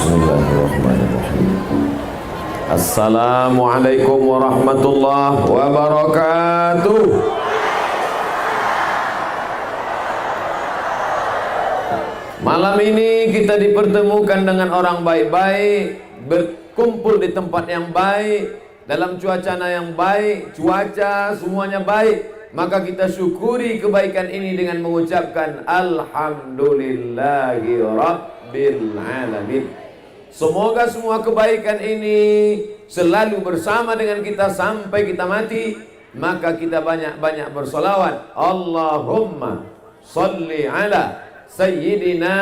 Bismillahirrahmanirrahim. Assalamualaikum warahmatullahi wabarakatuh. Malam ini kita dipertemukan dengan orang baik-baik, berkumpul di tempat yang baik, dalam cuaca yang baik, cuaca semuanya baik. Maka kita syukuri kebaikan ini dengan mengucapkan Alhamdulillahi Rabbil Alamin. Semoga semua kebaikan ini selalu bersama dengan kita sampai kita mati. Maka kita banyak-banyak bersolawat. Allahumma salli ala Sayyidina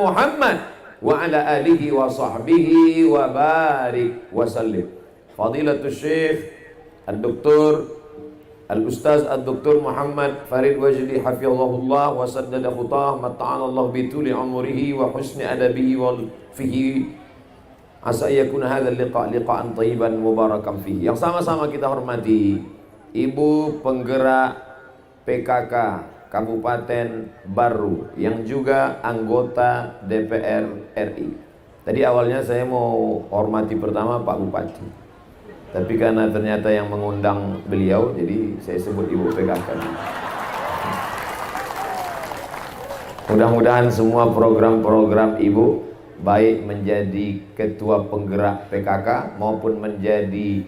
Muhammad wa ala alihi wa sahbihi wa barik wa sallim. Fadilatul Syekh Al-Doktor Al-Ustaz Al-Doktor Muhammad Farid Wajdi hafizahullah wa saddada khutah mata'ala Allah bituli umrihi wa husni adabihi wa fihi. Asa yakuna hadzal liqa'an thayyiban mubarakan fihi. Yang sama-sama kita hormati Ibu Penggerak PKK Kabupaten Baru yang juga anggota DPR RI. Tadi awalnya saya mau hormati pertama Pak Bupati, tapi karena ternyata yang mengundang beliau, jadi saya sebut Ibu PKK. Mudah-mudahan semua program-program Ibu, baik menjadi Ketua Penggerak PKK maupun menjadi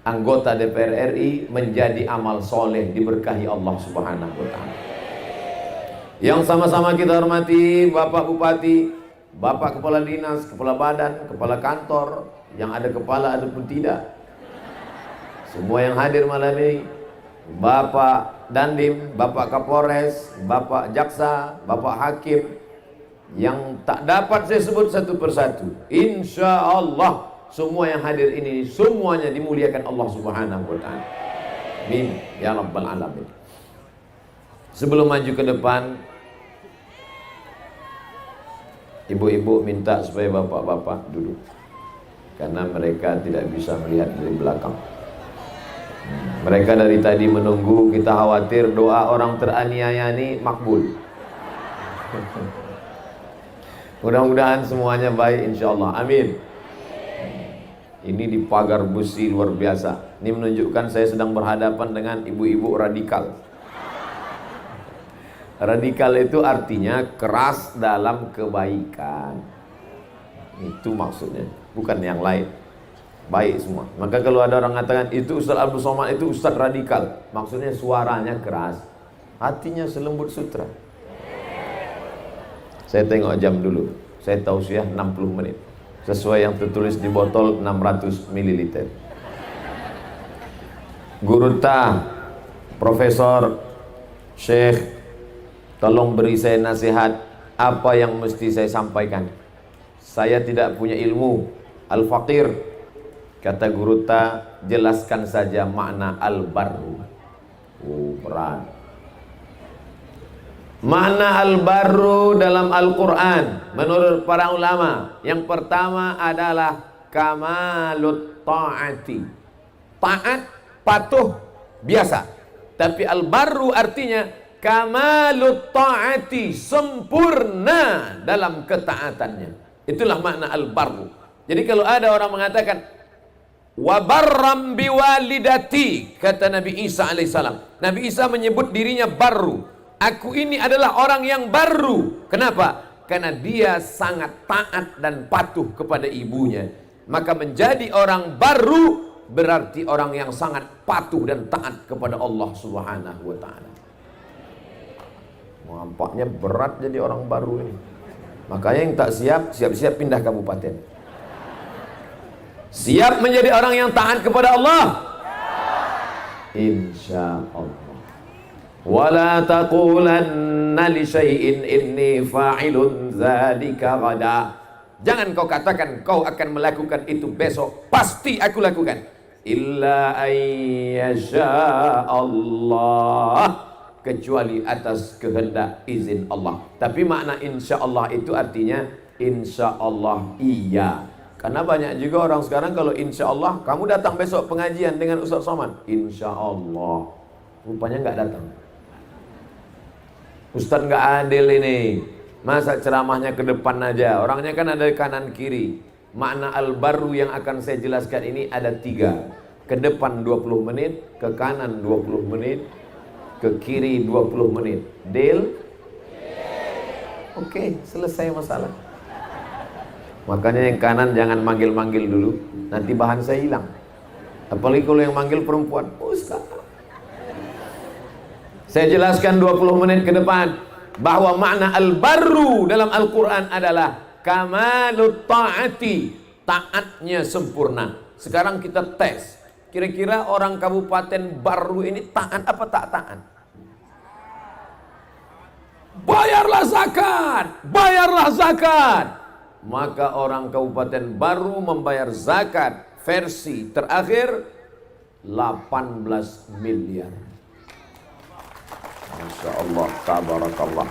anggota DPR RI, menjadi amal soleh, diberkahi Allah Subhanahu wa Ta'ala. Yang sama-sama kita hormati Bapak Bupati, Bapak Kepala Dinas, Kepala Badan, Kepala Kantor, yang ada kepala ataupun tidak, semua yang hadir malam ini, Bapak Dandim, Bapak Kapolres, Bapak Jaksa, Bapak Hakim, yang tak dapat saya sebut satu persatu. Insya Allah semua yang hadir ini semuanya dimuliakan Allah Subhanahu wa Ta'ala. Amin ya Rabbal Alamin. Sebelum maju ke depan, ibu-ibu minta supaya bapak-bapak duduk, karena mereka tidak bisa melihat dari belakang. Mereka dari tadi menunggu, kita khawatir doa orang teraniaya ini makbul. Mudah-mudahan semuanya baik insya Allah. Amin. Ini di pagar besi luar biasa. Ini menunjukkan saya sedang berhadapan dengan ibu-ibu radikal. Radikal itu artinya keras dalam kebaikan. Itu maksudnya, bukan yang lain. Baik semua. Maka kalau ada orang mengatakan itu Ustaz Abdul Somad itu Ustaz radikal, maksudnya suaranya keras, hatinya selembut sutra. Saya tengok jam dulu. Saya tausiah 60 menit. Sesuai yang tertulis di botol 600 ml. Guru Ta, Profesor Syekh, tolong beri saya nasihat apa yang mesti saya sampaikan. Saya tidak punya ilmu. Al-Faqir, kata Guru Ta, jelaskan saja makna al-barru. Berat. Makna al-barru dalam Al-Quran menurut para ulama, yang pertama adalah kamalut ta'ati. Taat, patuh, biasa. Tapi al-barru artinya kamalut ta'ati, sempurna dalam ketaatannya. Itulah makna al-barru. Jadi kalau ada orang mengatakan wa barram biwalidati, kata Nabi Isa alaihissalam, Nabi Isa menyebut dirinya barru. Aku ini adalah orang yang baru. Kenapa? Karena dia sangat taat dan patuh kepada ibunya. Maka menjadi orang baru berarti orang yang sangat patuh dan taat kepada Allah Subhanahu wa Ta'ala. Nampaknya berat jadi orang baru ini. Makanya yang tak siap, siap-siap pindah kabupaten. Siap menjadi orang yang taat kepada Allah? Insya Allah. Wala taqulanna li syai'in inni fa'ilun dzalika ghada. Jangan kau katakan kau akan melakukan itu besok. Pasti aku lakukan. Illa ayyasha Allah, kecuali atas kehendak izin Allah. Tapi makna insya Allah itu artinya insya Allah iya. Karena banyak juga orang sekarang kalau insya Allah, kamu datang besok pengajian dengan Ustaz Somad, insya Allah, rupanya nggak datang. Ustaz nggak adil ini. Masa ceramahnya ke depan aja? Orangnya kan ada kanan kiri. Makna al-barru yang akan saya jelaskan ini ada 3. Ke depan 20 menit, ke kanan 20 menit, ke kiri 20 menit. Deal? Oke, selesai masalah. Makanya yang kanan jangan manggil-manggil dulu, nanti bahan saya hilang. Apalagi kalau yang manggil perempuan. Ustaz. Saya jelaskan 20 menit ke depan bahwa makna al-barru dalam Al-Quran adalah kamalut ta'ati, taatnya sempurna. Sekarang kita tes, kira-kira orang Kabupaten Barru ini taat apa tak taat? Bayarlah zakat, bayarlah zakat. Maka orang Kabupaten Barru membayar zakat versi terakhir 18 miliar. Masya Allah, tabarakallah.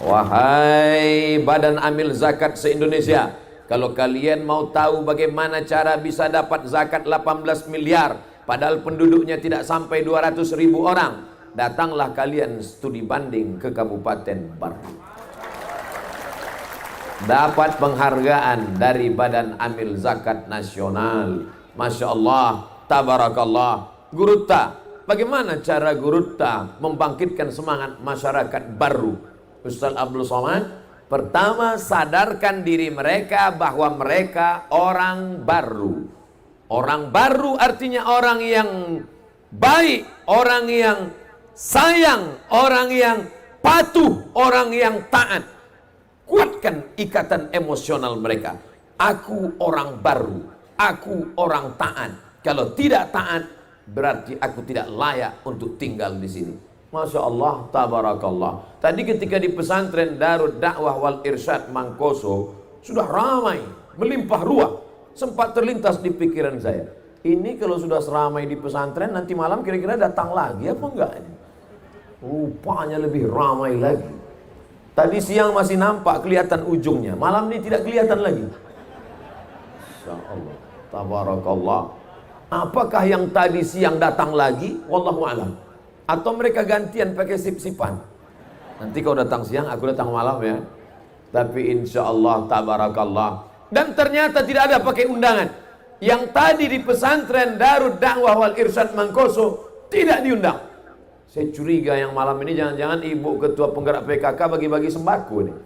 Wahai badan amil zakat se-Indonesia, kalau kalian mau tahu bagaimana cara bisa dapat zakat 18 miliar padahal penduduknya tidak sampai 200.000 orang, datanglah kalian studi banding ke Kabupaten Barru. Dapat penghargaan dari Badan Amil Zakat Nasional. Masya Allah, tabarakallah. Gurutta, bagaimana cara Gurutta membangkitkan semangat masyarakat Barru? Ustaz Abdul Somad, pertama sadarkan diri mereka bahwa mereka orang baru. Orang baru artinya orang yang baik, orang yang sayang, orang yang patuh, orang yang taat. Kuatkan ikatan emosional mereka. Aku orang baru, aku orang taat. Kalau tidak taat, berarti aku tidak layak untuk tinggal di sini. Masya Allah, tabarakallah. Tadi ketika di pesantren Darud Dakwah wal Irsyad Mangkoso sudah ramai, melimpah ruah. Sempat terlintas di pikiran saya, ini kalau sudah seramai di pesantren, nanti malam kira-kira datang lagi apa enggak? Rupanya lebih ramai lagi. Tadi siang masih nampak kelihatan ujungnya, malam ini tidak kelihatan lagi. Masya Allah, tabarakallah. Apakah yang tadi siang datang lagi? Wallahu a'lam. Atau mereka gantian pakai sip-sipan. Nanti kau datang siang, aku datang malam ya. Tapi insya Allah, tabarakallah. Dan ternyata tidak ada pakai undangan. Yang tadi di pesantren Darud Dakwah wal Irsyad Mangkoso tidak diundang. Saya curiga yang malam ini jangan-jangan ibu ketua penggerak PKK bagi-bagi sembako nih.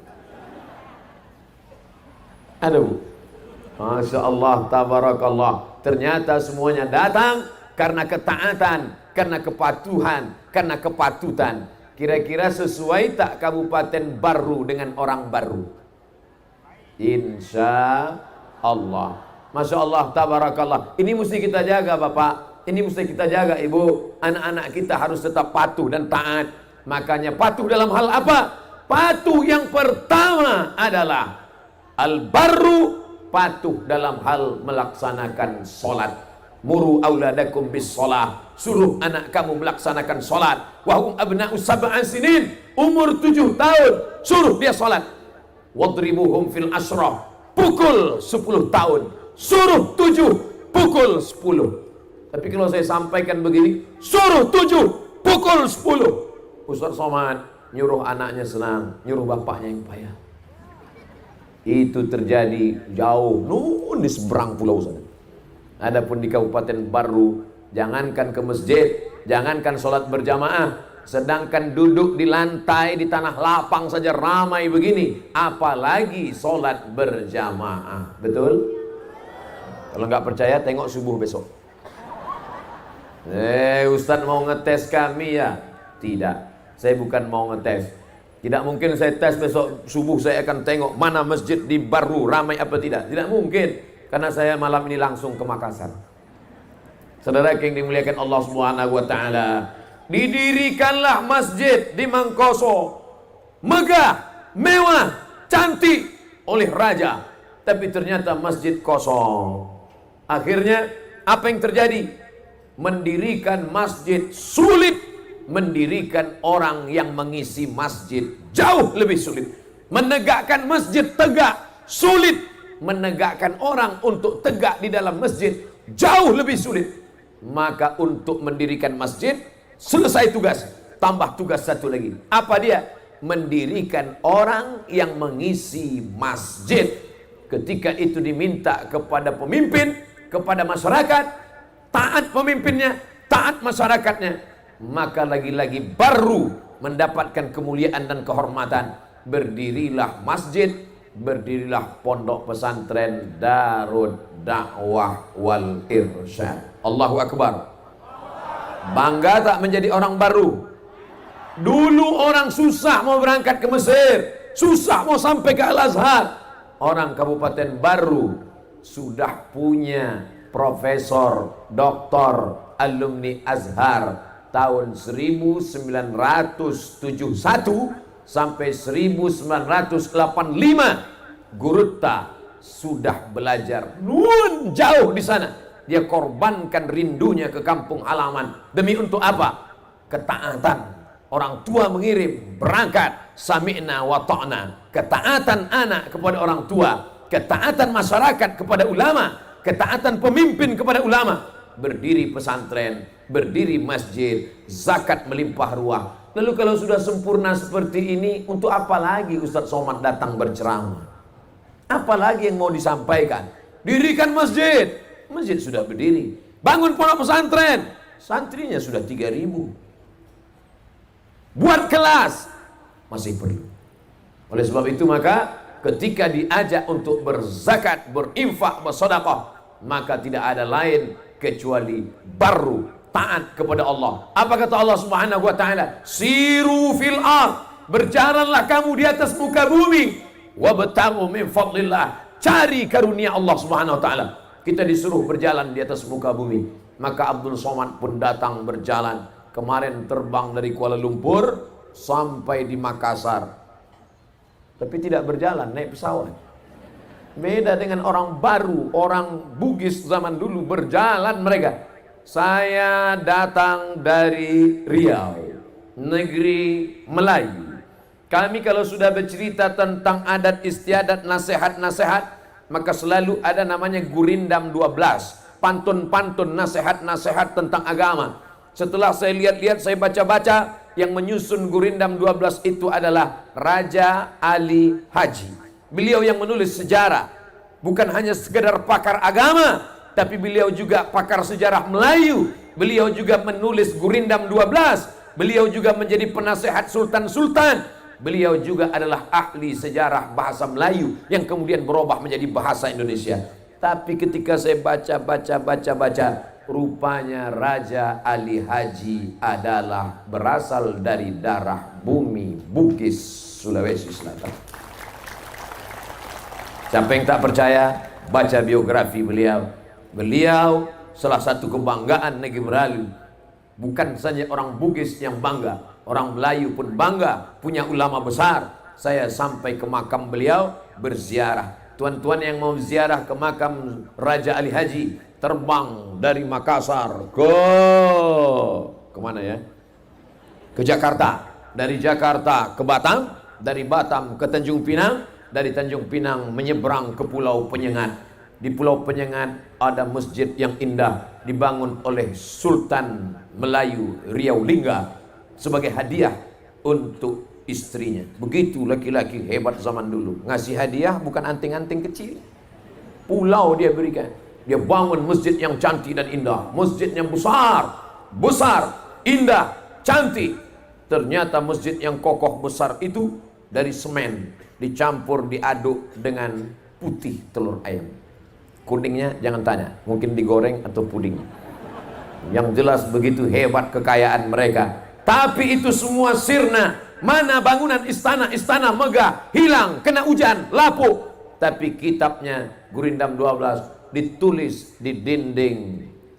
Ada bu? Masya Allah, tabarakallah. Ternyata semuanya datang karena ketaatan, karena kepatuhan, karena kepatutan. Kira-kira sesuai tak Kabupaten Barru dengan orang Barru? Insya Allah. Masya Allah, tabarakallah. Ini mesti kita jaga Bapak. Ini mesti kita jaga Ibu. Anak-anak kita harus tetap patuh dan taat. Makanya patuh dalam hal apa? Patuh yang pertama adalah al-barru, patuh dalam hal melaksanakan sholat. Muru auladakum bis sholah, suruh anak kamu melaksanakan sholat. Wahum abna'u sab'an sinin, umur 7 tahun, suruh dia sholat. Wadribuhum fil asrah, pukul 10 tahun, suruh 7, pukul 10. Tapi kalau saya sampaikan begini, suruh 7, pukul 10. Ustaz Somad nyuruh anaknya senang, nyuruh bapaknya yang payah. Itu terjadi jauh, nun di seberang pulau sana. Adapun di Kabupaten Barru, jangankan ke masjid, jangankan sholat berjamaah, sedangkan duduk di lantai di tanah lapang saja ramai begini, apalagi sholat berjamaah. Betul? Kalau nggak percaya tengok subuh besok. Ustadz mau ngetes kami ya? Tidak, saya bukan mau ngetes. Tidak mungkin saya tes besok subuh saya akan tengok mana masjid di Barru ramai apa tidak. Tidak mungkin, karena saya malam ini langsung ke Makassar. Saudara yang dimuliakan Allah Subhanahu wa taala, didirikanlah masjid di Mangkoso, megah, mewah, cantik oleh raja, tapi ternyata masjid kosong. Akhirnya apa yang terjadi? Mendirikan masjid sulit, mendirikan orang yang mengisi masjid jauh lebih sulit. Menegakkan masjid tegak sulit, menegakkan orang untuk tegak di dalam masjid jauh lebih sulit. Maka untuk mendirikan masjid selesai tugas, tambah tugas satu lagi. Apa dia? mendirikan orang yang mengisi masjid. Ketika itu diminta kepada pemimpin, kepada masyarakat, taat pemimpinnya, taat masyarakatnya, maka lagi-lagi baru mendapatkan kemuliaan dan kehormatan. Berdirilah masjid, berdirilah pondok pesantren Darud Dakwah wal Irsyad. Allahu Akbar. Bangga tak menjadi orang baru? Dulu orang susah mau berangkat ke Mesir, susah mau sampai ke Al-Azhar. Orang Kabupaten Baru sudah punya profesor, doktor, alumni Azhar tahun 1971 sampai 1985. Gurutta sudah belajar nun jauh di sana. Dia korbankan rindunya ke kampung halaman. Demi untuk apa? Ketaatan. Orang tua mengirim, berangkat, sami'na wa ta'na. Ketaatan anak kepada orang tua, ketaatan masyarakat kepada ulama, ketaatan pemimpin kepada ulama. Berdiri pesantren, berdiri masjid, zakat melimpah ruah. Lalu kalau sudah sempurna seperti ini, untuk apa lagi Ustadz Somad datang berceramah? Apa lagi yang mau disampaikan? Dirikan masjid, masjid sudah berdiri. Bangun pondok pesantren, santrinya sudah 3.000. Buat kelas, masih perlu. Oleh sebab itu maka ketika diajak untuk berzakat, berinfak, bersedekah, maka tidak ada lain kecuali baru taat kepada Allah. Apa kata Allah Subhanahu wa taala? Siru fil ard, berjalanlah kamu di atas muka bumi, wabtaghu min fadlillah, cari karunia Allah Subhanahu wa taala. Kita disuruh berjalan di atas muka bumi. Maka Abdul Somad pun datang berjalan. Kemarin terbang dari Kuala Lumpur sampai di Makassar, tapi tidak berjalan, naik pesawat. Beda dengan orang baru, orang Bugis zaman dulu berjalan mereka. Saya datang dari Riau, negeri Melayu. Kami kalau sudah bercerita tentang adat istiadat, nasihat-nasihat, maka selalu ada namanya Gurindam 12, pantun-pantun, nasihat-nasihat tentang agama. Setelah saya lihat-lihat, saya baca-baca, yang menyusun Gurindam 12 itu adalah Raja Ali Haji. Beliau yang menulis sejarah. Bukan hanya sekedar pakar agama, tapi beliau juga pakar sejarah Melayu. Beliau juga menulis Gurindam 12. Beliau juga menjadi penasehat sultan-sultan. Beliau juga adalah ahli sejarah bahasa Melayu yang kemudian berubah menjadi bahasa Indonesia. Tapi ketika saya baca, rupanya Raja Ali Haji adalah berasal dari darah bumi Bugis, Sulawesi Selatan. Siapa yang tak percaya, baca biografi beliau. Beliau salah satu kebanggaan negeri Melayu. Bukan saja orang Bugis yang bangga, orang Melayu pun bangga, punya ulama besar. Saya sampai ke makam beliau berziarah. Tuan-tuan yang mau ziarah ke makam Raja Ali Haji, terbang dari Makassar kemana ya? Ke Jakarta. Dari Jakarta ke Batam, dari Batam ke Tanjung Pinang, dari Tanjung Pinang menyeberang ke Pulau Penyengat. Di Pulau Penyengat ada masjid yang indah dibangun oleh Sultan Melayu Riau Lingga sebagai hadiah untuk istrinya. Begitu laki-laki hebat zaman dulu, ngasih hadiah bukan anting-anting kecil, pulau dia berikan. Dia bangun masjid yang cantik dan indah, masjid yang besar, indah, cantik. Ternyata masjid yang kokoh besar itu dari semen dicampur diaduk dengan putih telur ayam. Kuningnya jangan tanya, mungkin digoreng atau puding. Yang jelas begitu hebat kekayaan mereka. Tapi itu semua sirna. Mana bangunan istana megah, hilang, kena hujan, lapuk. Tapi kitabnya Gurindam 12 ditulis di dinding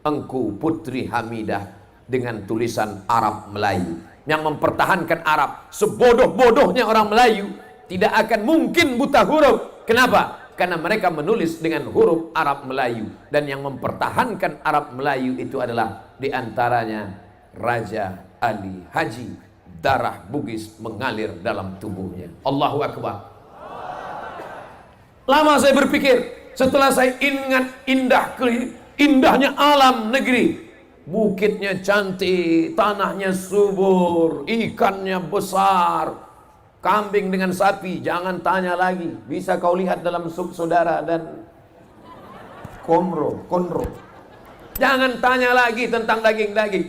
Engku Putri Hamidah dengan tulisan Arab Melayu. Yang mempertahankan Arab, sebodoh-bodohnya orang Melayu, tidak akan mungkin buta huruf. Kenapa? Karena mereka menulis dengan huruf Arab Melayu. Dan yang mempertahankan Arab Melayu itu adalah diantaranya Raja Ali Haji. Darah Bugis mengalir dalam tubuhnya. Allahu Akbar. Lama saya berpikir, setelah saya ingat indahnya alam negeri. Bukitnya cantik, tanahnya subur, ikannya besar. Kambing dengan sapi, jangan tanya lagi. Bisa kau lihat dalam sup saudara dan konro. Jangan tanya lagi tentang daging-daging.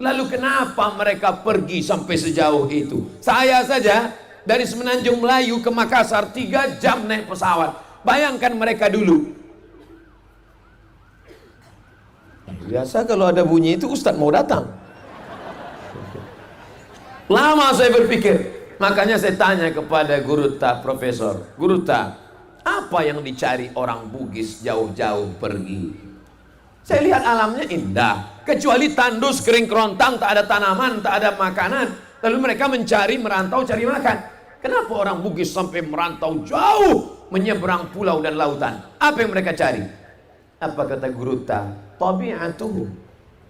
Lalu kenapa mereka pergi sampai sejauh itu? Saya saja dari Semenanjung Melayu ke Makassar 3 jam naik pesawat. Bayangkan mereka dulu. Biasa kalau ada bunyi itu Ustadz mau datang. Lama saya berpikir. Makanya saya tanya kepada Guruta, Profesor Guruta, apa yang dicari orang Bugis jauh-jauh pergi? Saya lihat alamnya indah, kecuali tandus, kering kerontang, tak ada tanaman, tak ada makanan. Lalu mereka merantau cari makan. Kenapa orang Bugis sampai merantau jauh, menyeberang pulau dan lautan? Apa yang mereka cari? Apa kata Guruta? Tabi'atuhum.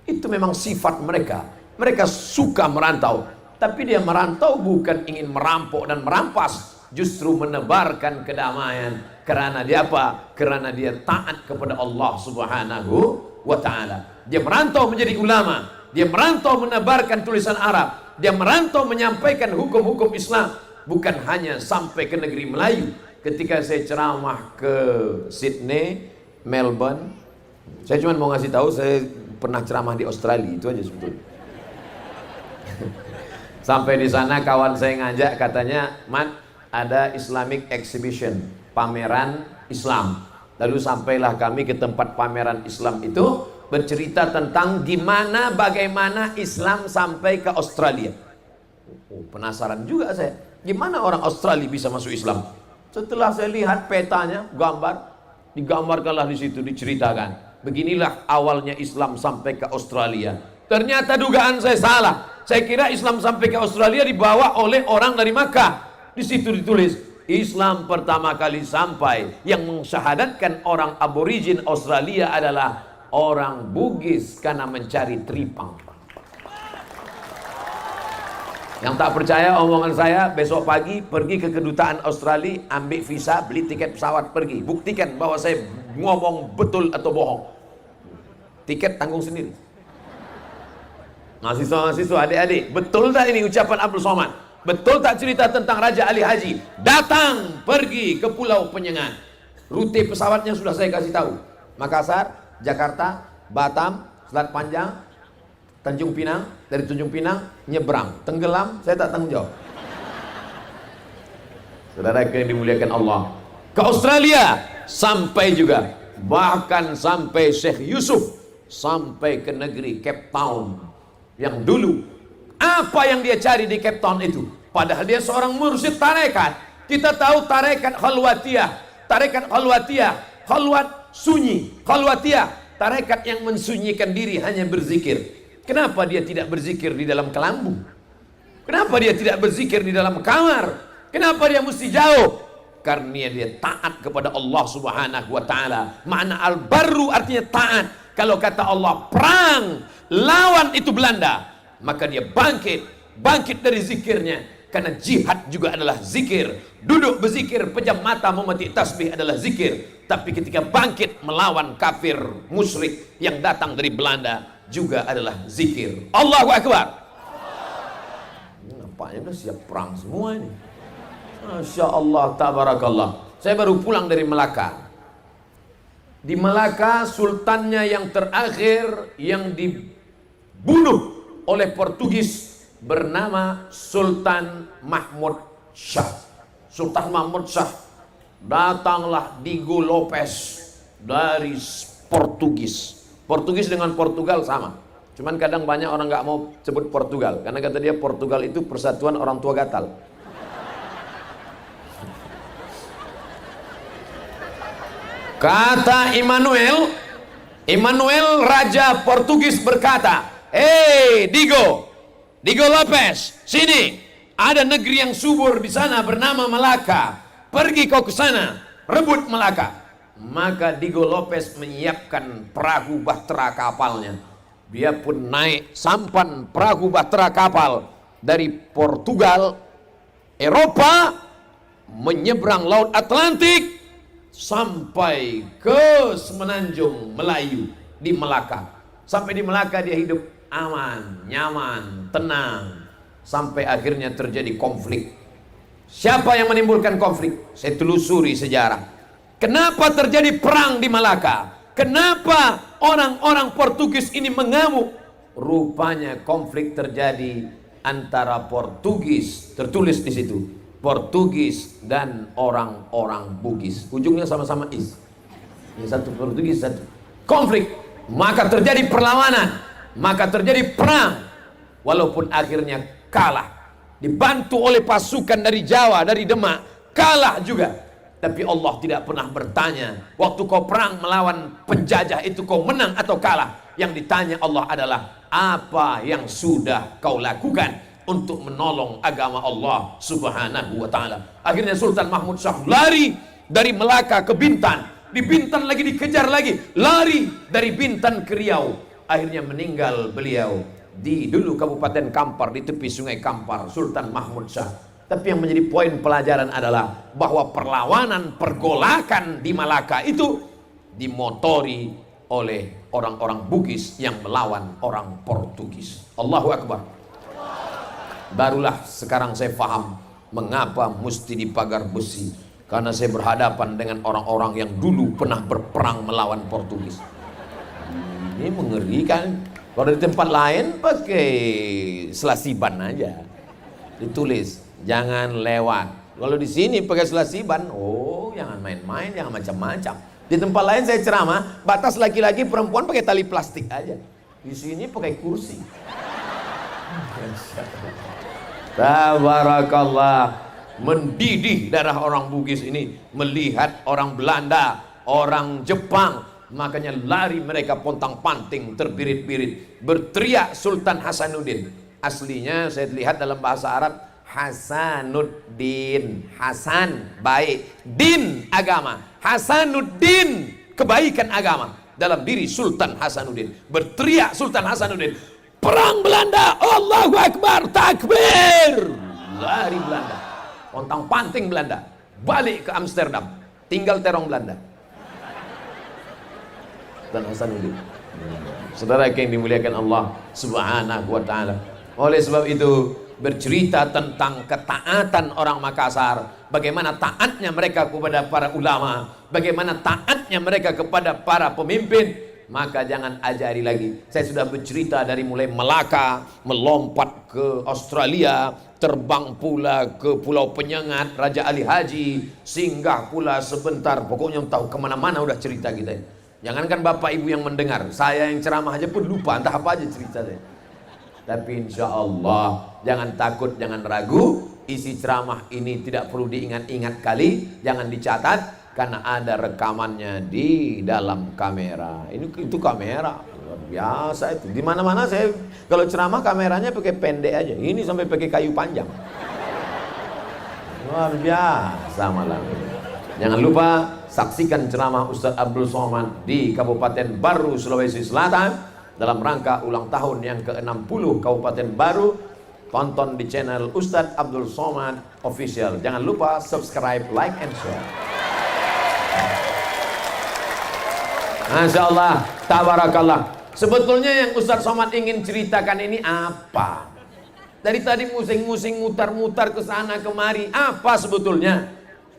Itu memang sifat mereka. Mereka suka merantau. Tapi dia merantau bukan ingin merampok dan merampas, justru menebarkan kedamaian. Karena dia apa? Karena dia taat kepada Allah Subhanahu wa ta'ala. Dia merantau menjadi ulama, dia merantau menebarkan tulisan Arab, dia merantau menyampaikan hukum-hukum Islam, bukan hanya sampai ke negeri Melayu. Ketika saya ceramah ke Sydney, Melbourne, saya cuma mau ngasih tahu saya pernah ceramah di Australia, itu aja sebetulnya. Sampai di sana kawan saya ngajak, katanya, "Mat, ada Islamic Exhibition, pameran Islam." Lalu sampailah kami ke tempat pameran Islam itu, bercerita tentang bagaimana Islam sampai ke Australia. Penasaran juga saya, gimana orang Australia bisa masuk Islam? Setelah saya lihat petanya, digambarkanlah di situ, diceritakan. Beginilah awalnya Islam sampai ke Australia. Ternyata dugaan saya salah. Saya kira Islam sampai ke Australia dibawa oleh orang dari Makkah. Di situ ditulis, Islam pertama kali sampai, yang mensyahadatkan orang aborigin Australia adalah orang Bugis karena mencari tripang. Yang tak percaya omongan saya, besok pagi pergi ke kedutaan Australia, ambil visa, beli tiket pesawat, pergi. Buktikan bahwa saya ngomong betul atau bohong. Tiket tanggung sendiri. Mahasiswa-mahasiswa, adik-adik, betul tak ini ucapan Abdul Somad? Betul tak cerita tentang Raja Ali Haji datang pergi ke Pulau Penyengat? Rute pesawatnya sudah saya kasih tahu. Makassar, Jakarta, Batam, Selat Panjang, Tanjung Pinang. Dari Tanjung Pinang nyebrang, tenggelam, saya tak tanggung jawab. Saudara yang dimuliakan Allah, ke Australia sampai juga, bahkan sampai Syekh Yusuf, sampai ke negeri Cape Town. Yang dulu, apa yang dia cari di Cape Town itu? Padahal dia seorang mursyid tarekat. Kita tahu tarekat khalwatiyah, khalwat sunyi, khalwatiyah, tarekat yang mensunyikan diri, hanya berzikir. Kenapa dia tidak berzikir di dalam kelambu? Kenapa dia tidak berzikir di dalam kamar? Kenapa dia mesti jauh? Karena dia taat kepada Allah Subhanahu wa ta'ala. Makna al-barru artinya taat. Kalau kata Allah perang, lawan itu Belanda, maka dia bangkit dari zikirnya. Karena jihad juga adalah zikir. Duduk berzikir, pejam mata memetik tasbih adalah zikir. Tapi ketika bangkit melawan kafir musyrik yang datang dari Belanda, juga adalah zikir. Allahu Akbar. Nampaknya udah siap perang semua ini. Masya Allah, tabarakallah. Saya baru pulang dari Melaka. Di Melaka, sultannya yang terakhir yang dibunuh oleh Portugis bernama Sultan Mahmud Shah. Sultan Mahmud Shah, datanglah Diego Lopez dari Portugis. Portugis dengan Portugal sama. Cuman kadang banyak orang nggak mau sebut Portugal, karena kata dia Portugal itu persatuan orang tua gatal. Kata Immanuel Raja Portugis berkata, "Hei Diego Lopez, sini, ada negeri yang subur di sana bernama Melaka. Pergi kau ke sana, rebut Melaka." Maka Diego Lopez menyiapkan perahu bahtera kapalnya. Dia pun naik sampan perahu bahtera kapal dari Portugal, Eropa, menyeberang Laut Atlantik sampai ke Semenanjung Melayu di Melaka. Sampai di Melaka dia hidup aman, nyaman, tenang, sampai akhirnya terjadi konflik Siapa yang menimbulkan konflik? Saya telusuri sejarah. Kenapa terjadi perang di Malaka? Kenapa orang-orang Portugis ini mengamuk? Rupanya konflik terjadi antara Portugis, tertulis di situ, Portugis dan orang-orang Bugis. Ujungnya sama-sama is. Yang satu Portugis, satu konflik. Maka terjadi perlawanan, maka terjadi perang. Walaupun akhirnya kalah, dibantu oleh pasukan dari Jawa, dari Demak, kalah juga. Tapi Allah tidak pernah bertanya, waktu kau perang melawan penjajah itu kau menang atau kalah. Yang ditanya Allah adalah, apa yang sudah kau lakukan untuk menolong agama Allah subhanahu wa ta'ala. Akhirnya Sultan Mahmud Shah lari dari Melaka ke Bintan. Di Bintan lagi dikejar lagi, lari dari Bintan ke Riau. Akhirnya meninggal beliau di dulu Kabupaten Kampar, di tepi Sungai Kampar, Sultan Mahmud Shah. Tapi yang menjadi poin pelajaran adalah bahwa perlawanan, pergolakan di Malaka itu dimotori oleh orang-orang Bugis yang melawan orang Portugis. Allahu Akbar. Barulah sekarang saya paham mengapa mesti dipagar besi. Karena saya berhadapan dengan orang-orang yang dulu pernah berperang melawan Portugis. Ini mengerikan. Kalau di tempat lain pakai selasiban aja, ditulis jangan lewat. Kalau di sini pakai selasiban, oh jangan main-main, jangan macam-macam. Di tempat lain saya ceramah, batas laki-laki perempuan pakai tali plastik aja. Di sini pakai kursi. Tabarakallah. Mendidih darah orang Bugis ini melihat orang Belanda, orang Jepang. Makanya lari mereka pontang-panting, terbirit-birit, berteriak Sultan Hasanuddin. Aslinya saya lihat dalam bahasa Arab Hasanuddin. Hasan baik, din agama, Hasanuddin kebaikan agama. Dalam diri Sultan Hasanuddin berteriak Sultan Hasanuddin, perang Belanda, Allahu Akbar, takbir. Lari Belanda, pontang-panting Belanda, balik ke Amsterdam, tinggal terong Belanda. Dan Hasanuddin. Saudara yang dimuliakan Allah subhanahu wa ta'ala. Oleh sebab itu bercerita tentang ketaatan orang Makassar, bagaimana taatnya mereka kepada para ulama, bagaimana taatnya mereka kepada para pemimpin. Maka jangan ajari lagi. Saya sudah bercerita dari mulai Melaka, melompat ke Australia, terbang pula ke Pulau Penyengat, Raja Ali Haji, singgah pula sebentar, pokoknya tahu kemana-mana udah cerita kita. Jangankan bapak ibu yang mendengar, saya yang ceramah aja pun lupa entah apa aja cerita saya. Tapi insya Allah jangan takut, jangan ragu. Isi ceramah ini tidak perlu diingat-ingat kali, jangan dicatat karena ada rekamannya di dalam kamera. Itu kamera luar biasa itu. Di mana-mana saya kalau ceramah kameranya pakai pendek aja. Ini sampai pakai kayu panjang. Luar biasa malam ini. Jangan lupa saksikan ceramah Ustadz Abdul Somad di Kabupaten Baru, Sulawesi Selatan dalam rangka ulang tahun yang ke-60 Kabupaten Baru. Tonton di channel Ustadz Abdul Somad Official. Jangan lupa subscribe, like, and share. Masya Allah, tabarakallah. Sebetulnya yang Ustadz Somad ingin ceritakan ini apa? Dari tadi musing-musing, mutar-mutar ke sana kemari. Apa sebetulnya?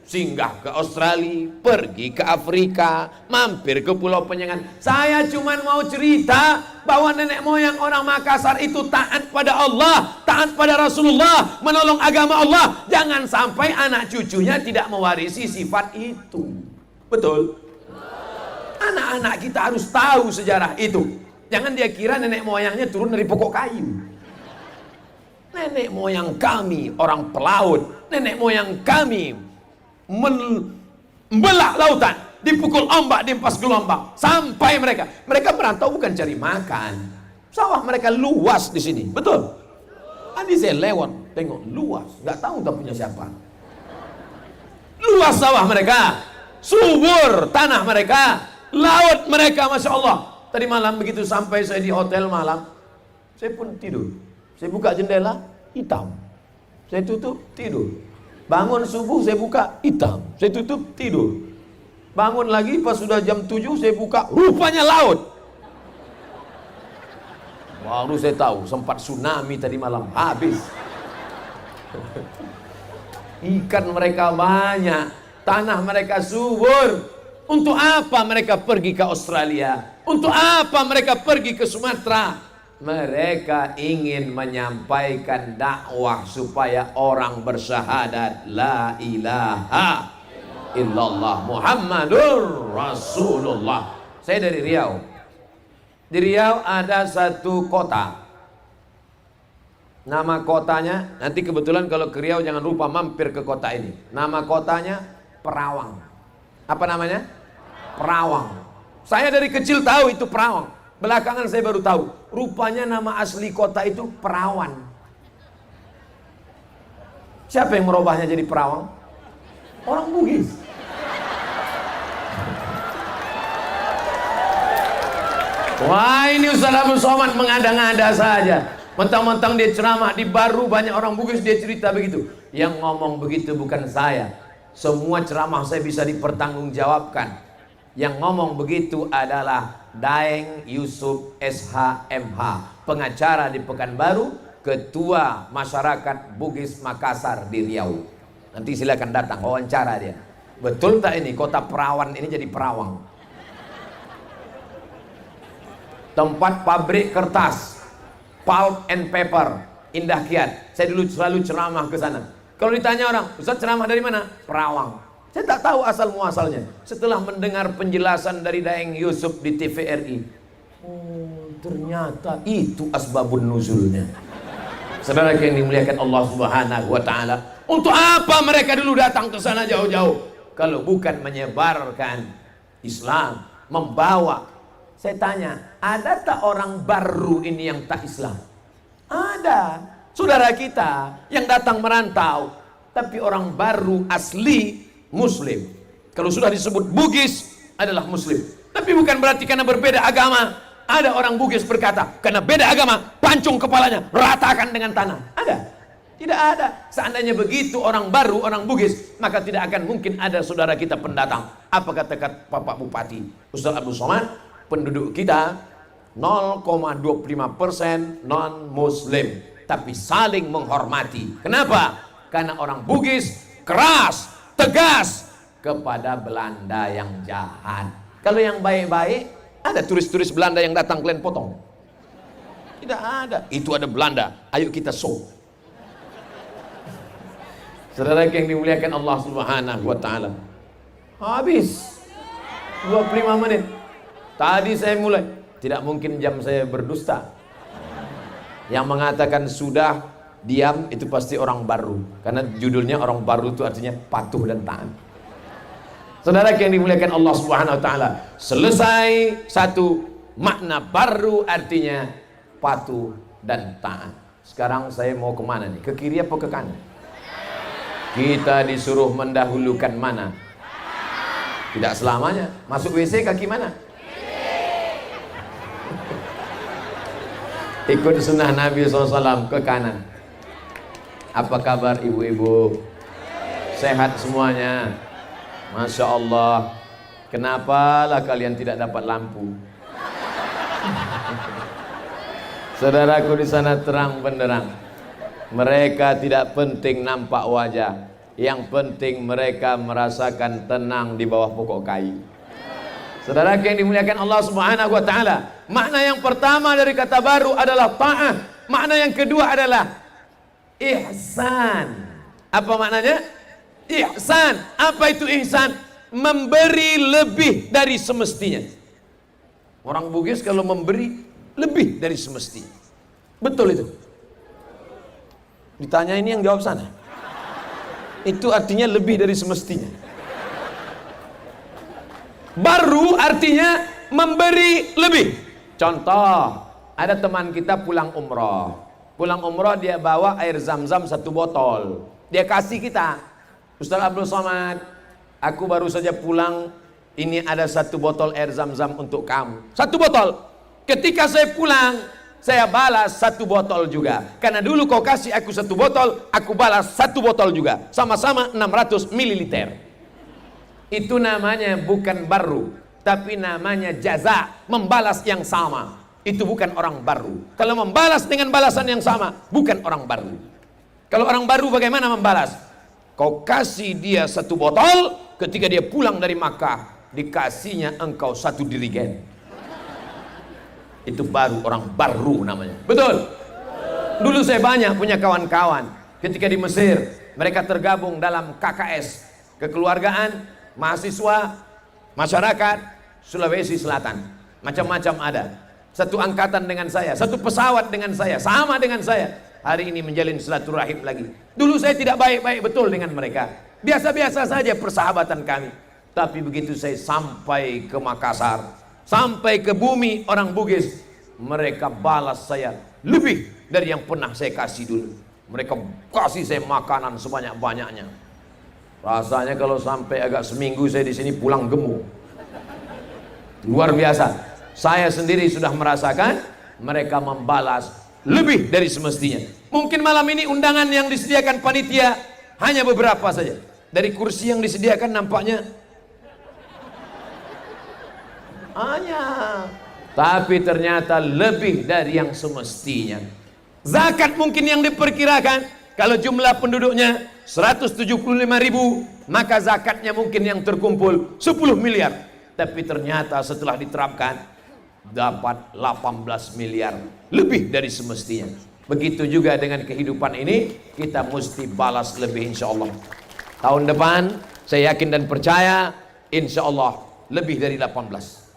Singgah ke Australia, pergi ke Afrika, mampir ke Pulau Penyengat. Saya cuma mau cerita bahwa nenek moyang orang Makassar itu taat pada Allah, taat pada Rasulullah, menolong agama Allah. Jangan sampai anak cucunya tidak mewarisi sifat itu. Betul? Anak-anak kita harus tahu sejarah itu. Jangan dia kira nenek moyangnya turun dari pokok kayu. Nenek moyang kami orang pelaut, nenek moyang kami membelah lautan, dipukul ombak, diempas gelombang, sampai mereka merantau bukan cari makan. Sawah mereka luas di sini, betul? Tadi saya lewat, tengok luas, nggak tahu tak punya siapa. Luas sawah mereka, subur tanah mereka, laut mereka, masya Allah. Tadi malam begitu sampai saya di hotel malam, saya pun tidur. Saya buka jendela, hitam. Saya tutup, tidur. Bangun subuh saya buka, hitam. Saya tutup, tidur. Bangun lagi pas sudah jam 7 saya buka, rupanya laut. Baru saya tahu sempat tsunami tadi malam, habis. Ikan mereka banyak, tanah mereka subur. Untuk apa mereka pergi ke Australia? Untuk apa mereka pergi ke Sumatera? Mereka ingin menyampaikan dakwah supaya orang bersyahadat la ilaha illallah Muhammadur Rasulullah. Saya dari Riau. Di Riau ada satu kota. Nama kotanya, nanti kebetulan kalau ke Riau jangan lupa mampir ke kota ini. Nama kotanya Perawang. Apa namanya? Perawang. Saya dari kecil tahu itu Perawang. Belakangan saya baru tahu, rupanya nama asli kota itu Perawan. Siapa yang merubahnya jadi Perawang? Orang Bugis. Wah, ini Ustaz Abdul Somad mengada-ngada saja. Mentang-mentang dia ceramah di Baru, banyak orang Bugis, dia cerita begitu. Yang ngomong begitu bukan saya. Semua ceramah saya bisa dipertanggungjawabkan. Yang ngomong begitu adalah Daeng Yusuf SHMH, pengacara di Pekanbaru, ketua masyarakat Bugis Makassar di Riau. Nanti silakan datang wawancara dia. Betul tak ini kota Perawan ini jadi Perawang? Tempat pabrik kertas, pulp and paper, Indah Kiat. Saya dulu selalu ceramah ke sana. Kalau ditanya orang, Ustaz ceramah dari mana? Perawang. Saya tak tahu asal muasalnya. Setelah mendengar penjelasan dari Daeng Yusuf di TVRI, oh, ternyata itu asbabun nuzulnya. Saudara yang dimuliakan Allah Subhanahu wa taala, untuk apa mereka dulu datang ke sana jauh-jauh kalau bukan menyebarkan Islam, membawa. Saya tanya, ada tak orang baru ini yang tak Islam? Ada. Saudara kita yang datang merantau, tapi orang baru asli Muslim. Kalau sudah disebut Bugis adalah Muslim. Tapi bukan berarti karena berbeda agama. Ada orang Bugis berkata, karena beda agama, pancung kepalanya, ratakan dengan tanah. Ada? Tidak ada. Seandainya begitu orang baru, orang Bugis, maka tidak akan mungkin ada saudara kita pendatang. Apa kata Bapak Bupati Ustaz Abdul Somad? Penduduk kita 0,25% non-Muslim, tapi saling menghormati. Kenapa? Karena orang Bugis keras, tegas kepada Belanda yang jahat. Kalau yang baik-baik, ada turis-turis Belanda yang datang kalian potong? Tidak ada. Itu ada Belanda, ayo kita show. Saudara yang dimuliakan Allah Subhanahu wa taala, habis 25 menit. Tadi saya mulai, tidak mungkin jam saya berdusta. Yang mengatakan sudah diam itu pasti orang baru, karena judulnya orang baru itu artinya patuh dan taat. Saudara yang dimuliakan Allah Subhanahu wa taala, selesai satu makna baru artinya patuh dan taat. Sekarang saya mau kemana nih? Ke kiri apa ke kanan? Kita disuruh mendahulukan mana? Tidak selamanya. Masuk WC kaki mana? Ikut sunnah Nabi SAW ke kanan. Apa kabar ibu-ibu? Sehat semuanya? Masya Allah. Kenapalah kalian tidak dapat lampu? Saudaraku di sana terang benderang. Mereka tidak penting nampak wajah. Yang penting mereka merasakan tenang di bawah pokok kayu. Saudara yang dimuliakan Allah Subhanahu wa taala, makna yang pertama dari kata baru adalah ta'ah. Makna yang kedua adalah ihsan. Apa maknanya? Ihsan. Apa itu ihsan? Memberi lebih dari semestinya. Orang Bugis kalau memberi lebih dari semestinya. Betul itu? Ditanya ini yang jawab sana. Itu artinya lebih dari semestinya. Baru artinya memberi lebih. Contoh, ada teman kita pulang umroh. Pulang umroh dia bawa air zam-zam 1 botol. Dia kasih kita. Ustaz Abdul Somad, aku baru saja pulang. Ini ada 1 botol air zam-zam untuk kamu. 1 botol. Ketika saya pulang, saya balas 1 botol juga. Karena dulu kau kasih aku 1 botol, aku balas 1 botol juga. Sama-sama 600 ml. Itu namanya bukan baru, tapi namanya jaza, membalas yang sama. Itu bukan orang baru. Kalau membalas dengan balasan yang sama, bukan orang baru. Kalau orang baru bagaimana membalas? kau kasih dia 1 botol, ketika dia pulang dari Makkah dikasihnya engkau 1 dirigen. Itu baru orang baru namanya. Betul? Dulu saya banyak punya kawan-kawan ketika di Mesir, mereka tergabung dalam KKS, kekeluargaan, mahasiswa, masyarakat Sulawesi Selatan. Macam-macam ada. Satu angkatan dengan saya, satu pesawat dengan saya, sama dengan saya. Hari ini menjalin silaturahim lagi. Dulu saya tidak baik-baik betul dengan mereka. Biasa-biasa saja persahabatan kami. Tapi begitu saya sampai ke Makassar, sampai ke bumi orang Bugis, mereka balas saya lebih dari yang pernah saya kasih dulu. Mereka kasih saya makanan sebanyak-banyaknya. Rasanya kalau sampai agak seminggu saya di sini pulang gemuk. Luar biasa. Saya sendiri sudah merasakan mereka membalas lebih dari semestinya. Mungkin malam ini undangan yang disediakan panitia hanya beberapa saja. Dari kursi yang disediakan nampaknya hanya, tapi ternyata lebih dari yang semestinya. Zakat mungkin yang diperkirakan kalau jumlah penduduknya 175.000, maka zakatnya mungkin yang terkumpul 10 miliar. Tapi ternyata setelah diterapkan dapat 18 miliar, lebih dari semestinya. Begitu juga dengan kehidupan ini, kita mesti balas lebih insya Allah. Tahun depan saya yakin dan percaya insya Allah lebih dari 18.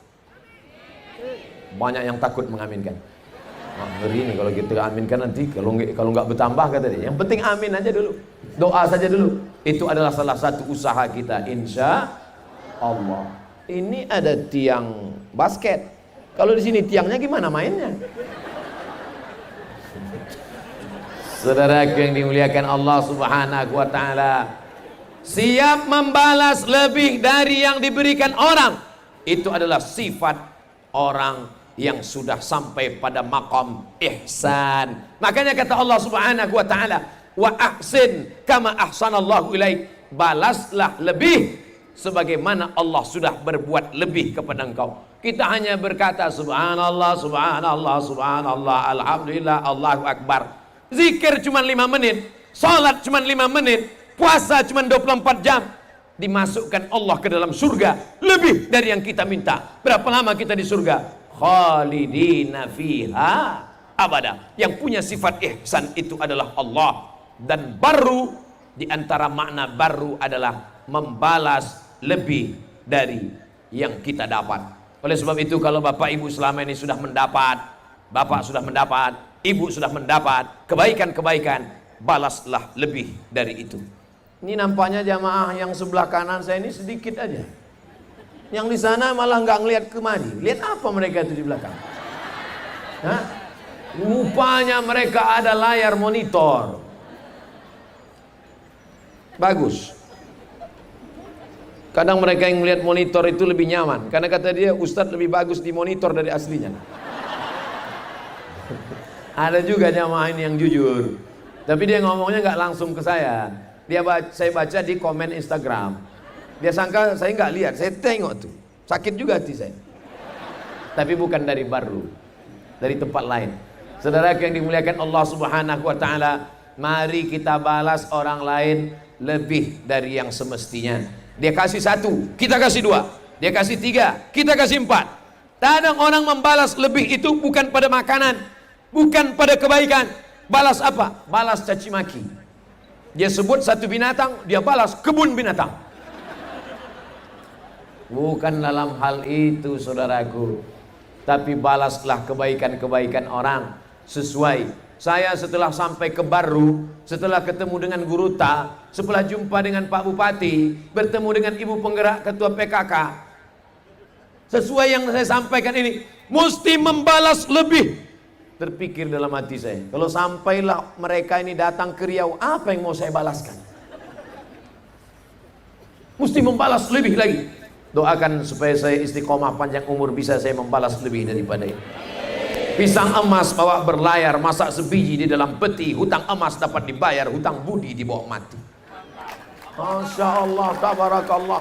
Banyak yang takut mengaminkan. Nah, ngeri nih kalau kita aminkan nanti kalau nggak bertambah kata dia. Yang penting amin aja dulu, doa saja dulu. Itu adalah salah satu usaha kita insya Allah. Ini ada tiang basket. Kalau di sini tiangnya gimana mainnya? Saudara yang dimuliakan Allah Subhanahu wa taala, siap membalas lebih dari yang diberikan orang. Itu adalah sifat orang yang sudah sampai pada maqam ihsan. Makanya kata Allah Subhanahu wa taala, wa ahsin kama ahsanallahu ilaik. Balaslah lebih sebagaimana Allah sudah berbuat lebih kepada engkau. Kita hanya berkata subhanallah, subhanallah, subhanallah, alhamdulillah, Allahu akbar. Zikir cuma 5 menit, salat cuma 5 menit, puasa cuma 24 jam. Dimasukkan Allah ke dalam surga lebih dari yang kita minta. Berapa lama kita di surga? Khalidina fiha abada. Yang punya sifat ihsan itu adalah Allah. Dan baru, di antara makna baru adalah membalas lebih dari yang kita dapat. Oleh sebab itu kalau Bapak Ibu selama ini sudah mendapat, Bapak sudah mendapat, Ibu sudah mendapat kebaikan-kebaikan, balaslah lebih dari itu. Ini nampaknya jamaah yang sebelah kanan saya ini sedikit aja. Yang di sana malah nggak ngelihat kemari. Lihat apa mereka itu di belakang? Hah? Rupanya mereka ada layar monitor. Bagus. Kadang mereka yang melihat monitor itu lebih nyaman, karena kata dia Ustadz lebih bagus di monitor dari aslinya. Ada juga jamaah ini yang jujur, tapi dia ngomongnya nggak langsung ke saya. Saya baca di komen Instagram. Dia sangka saya nggak lihat, saya tengok tuh. Sakit juga hati saya. Tapi bukan dari baru, dari tempat lain. Saudara yang dimuliakan Allah Subhanahu wa taala, mari kita balas orang lain lebih dari yang semestinya. Dia kasih 1, kita kasih 2. Dia kasih 3, kita kasih 4. Kadang orang membalas lebih itu bukan pada makanan, bukan pada kebaikan. Balas apa? Balas caci maki. Dia sebut satu binatang, dia balas kebun binatang. Bukan dalam hal itu saudaraku, tapi balaslah kebaikan-kebaikan orang sesuai. Saya setelah sampai ke Baru, setelah ketemu dengan Guru Ta, setelah jumpa dengan Pak Bupati, bertemu dengan Ibu Penggerak Ketua PKK, sesuai yang saya sampaikan ini, mesti membalas lebih. Terpikir dalam hati saya, kalau sampailah mereka ini datang ke Riau, apa yang mau saya balaskan? Mesti membalas lebih lagi. Doakan supaya saya istiqomah panjang umur, bisa saya membalas lebih daripada ini. Pisang emas bawa berlayar, masak sebiji di dalam peti. Hutang emas dapat dibayar, hutang budi dibawa mati. Masya Allah, tabarakallah.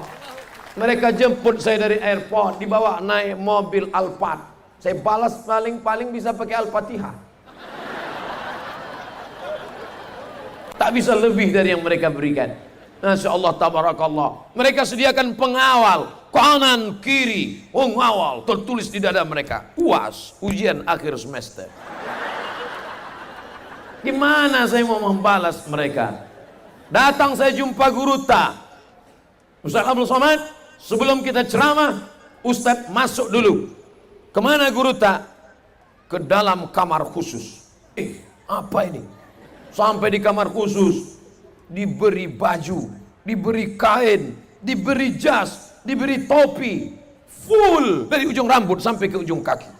Mereka jemput saya dari airport, dibawa naik mobil Alphard. Saya balas paling bisa pakai Al-Fatihah. Tak bisa lebih dari yang mereka berikan. Masya Allah, tabarakallah. Mereka sediakan pengawal, kanan, kiri, pengawal, tertulis di dada mereka. UAS, ujian akhir semester. Gimana saya mau membalas mereka? Datang saya jumpa guru ta. Ustaz Abdul Somad, sebelum kita ceramah, Ustaz masuk dulu. Kemana guru ta? Ke dalam kamar khusus. Apa ini? Sampai di kamar khusus, diberi baju, diberi kain, diberi jas, diberi topi, full dari ujung rambut sampai ke ujung kaki.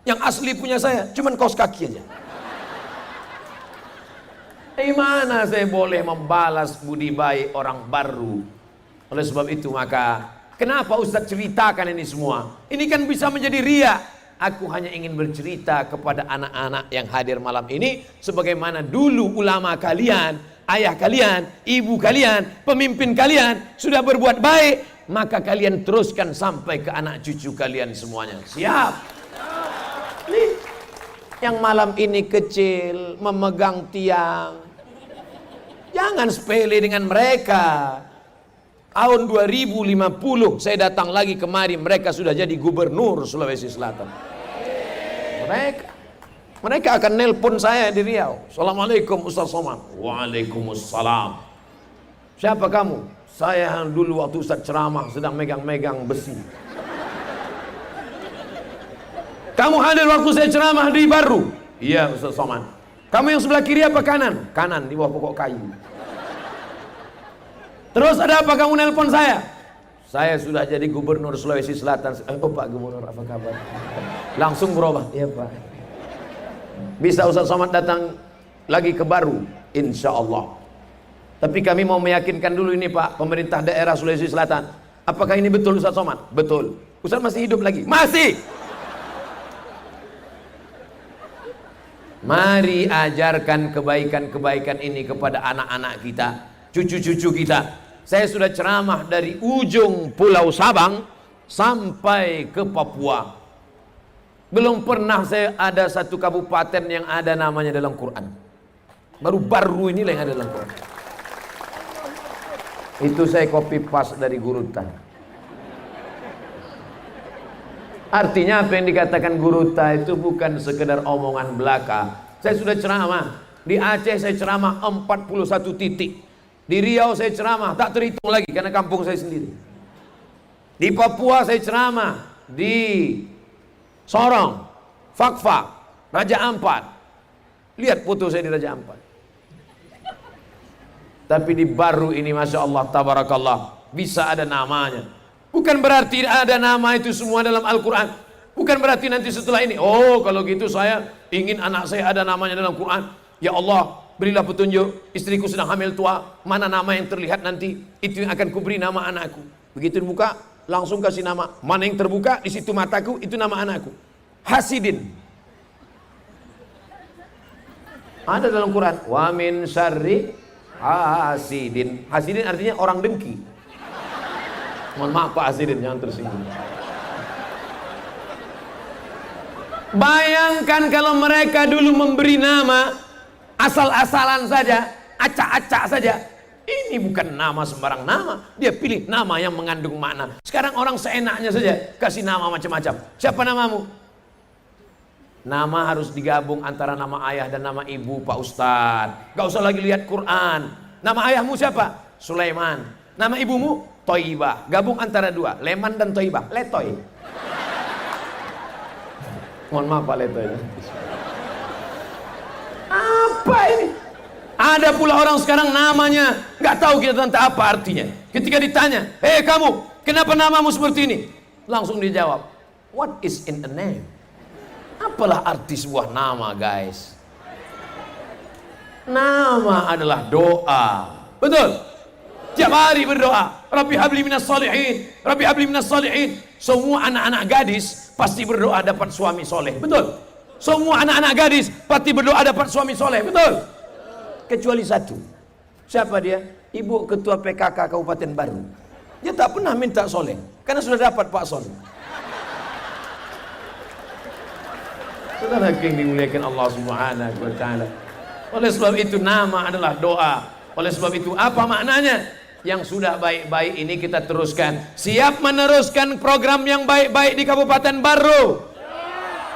Yang asli punya saya cuman kaos kaki aja. Mana saya boleh membalas budi baik orang baru? Oleh sebab itu maka kenapa Ustaz ceritakan ini semua? Ini kan bisa menjadi ria. Aku hanya ingin bercerita kepada anak-anak yang hadir malam ini, sebagaimana dulu ulama kalian, ayah kalian, ibu kalian, pemimpin kalian sudah berbuat baik, maka kalian teruskan sampai ke anak cucu kalian semuanya. Siap? Nih, yang malam ini kecil memegang tiang, jangan sepele dengan mereka. Tahun 2050 saya datang lagi kemari, mereka sudah jadi gubernur Sulawesi Selatan. Mereka akan nelpon saya di Riau. Assalamualaikum Ustaz Somad. Waalaikumsalam. Siapa kamu? Saya yang dulu waktu Ustaz ceramah sedang megang-megang besi. Kamu hadir waktu saya ceramah di Baru? Iya Ustaz Somad. Kamu yang sebelah kiri apa kanan? Kanan, di bawah pokok kayu. Terus ada apa kamu nelpon saya? Saya sudah jadi gubernur Sulawesi Selatan. Oh Pak Gubernur, apa kabar? Langsung berubah. Iya Pak. Bisa Ustaz Somad datang lagi ke Baru? Insya Allah. Tapi kami mau meyakinkan dulu ini Pak, pemerintah daerah Sulawesi Selatan. Apakah ini betul Ustaz Somad? Betul. Ustaz masih hidup lagi? Masih. Mari ajarkan kebaikan-kebaikan ini kepada anak-anak kita, cucu-cucu kita. Saya sudah ceramah dari ujung Pulau Sabang sampai ke Papua. Belum pernah saya ada satu kabupaten yang ada namanya dalam Quran. Baru-baru inilah yang ada dalam Quran. Itu saya copy paste dari Guru Ta. Artinya apa yang dikatakan Guru Ta itu bukan sekedar omongan belaka. Saya sudah ceramah. Di Aceh saya ceramah 41 titik. Di Riau saya ceramah, tak terhitung lagi karena kampung saya sendiri. Di Papua saya ceramah, di Sorong, Fakfak, Raja Ampat. Lihat foto saya di Raja Ampat. Tapi di Baru ini Masya Allah, tabarakallah, bisa ada namanya. Bukan berarti ada nama itu semua dalam Al-Quran. Bukan berarti nanti setelah ini, oh kalau gitu saya ingin anak saya ada namanya dalam Quran. Ya Allah, berilah petunjuk, istriku sedang hamil tua, mana nama yang terlihat nanti, itu yang akan kuberi nama anakku. Begitu dibuka, langsung kasih nama. Mana yang terbuka, di situ mataku, itu nama anakku. Hasidin. Ada dalam Quran. Wa min syarri hasidin. Hasidin artinya orang dengki. Mohon maaf Pak Hasidin, jangan tersinggung. Bayangkan kalau mereka dulu memberi nama asal-asalan saja, acak-acak saja. Ini bukan nama sembarang nama. Dia pilih nama yang mengandung makna. Sekarang orang seenaknya saja kasih nama macam-macam. Siapa namamu? Nama harus digabung antara nama ayah dan nama ibu Pak Ustadz. Gak usah lagi lihat Quran. Nama ayahmu siapa? Sulaiman. Nama ibumu? Toibah. Gabung antara dua, Leman dan Toibah. Letoy. Mohon maaf Pak Letoy. Apa ini? Ada pula orang sekarang namanya nggak tahu kita tentang apa artinya. Ketika ditanya, hei kamu, kenapa namamu seperti ini? Langsung dijawab, what is in a name? Apalah arti sebuah nama guys? Nama adalah doa. Betul? Tiap hari berdoa, Rabbi habli minas salihin, Rabbi habli minas salihin. Semua anak-anak gadis pasti berdoa dapat suami soleh. Betul? Semua anak-anak gadis pasti berdoa dapat suami soleh, betul? Kecuali satu. Siapa dia? Ibu ketua PKK Kabupaten Baru. Dia tak pernah minta soleh, karena sudah dapat Pak Soleh. Saudara yang dimuliakan Allah Subhanahu wa Ta'ala. Oleh sebab itu nama adalah doa. Oleh sebab itu apa maknanya? yang sudah baik-baik ini kita teruskan. Siap meneruskan program yang baik-baik di Kabupaten Baru?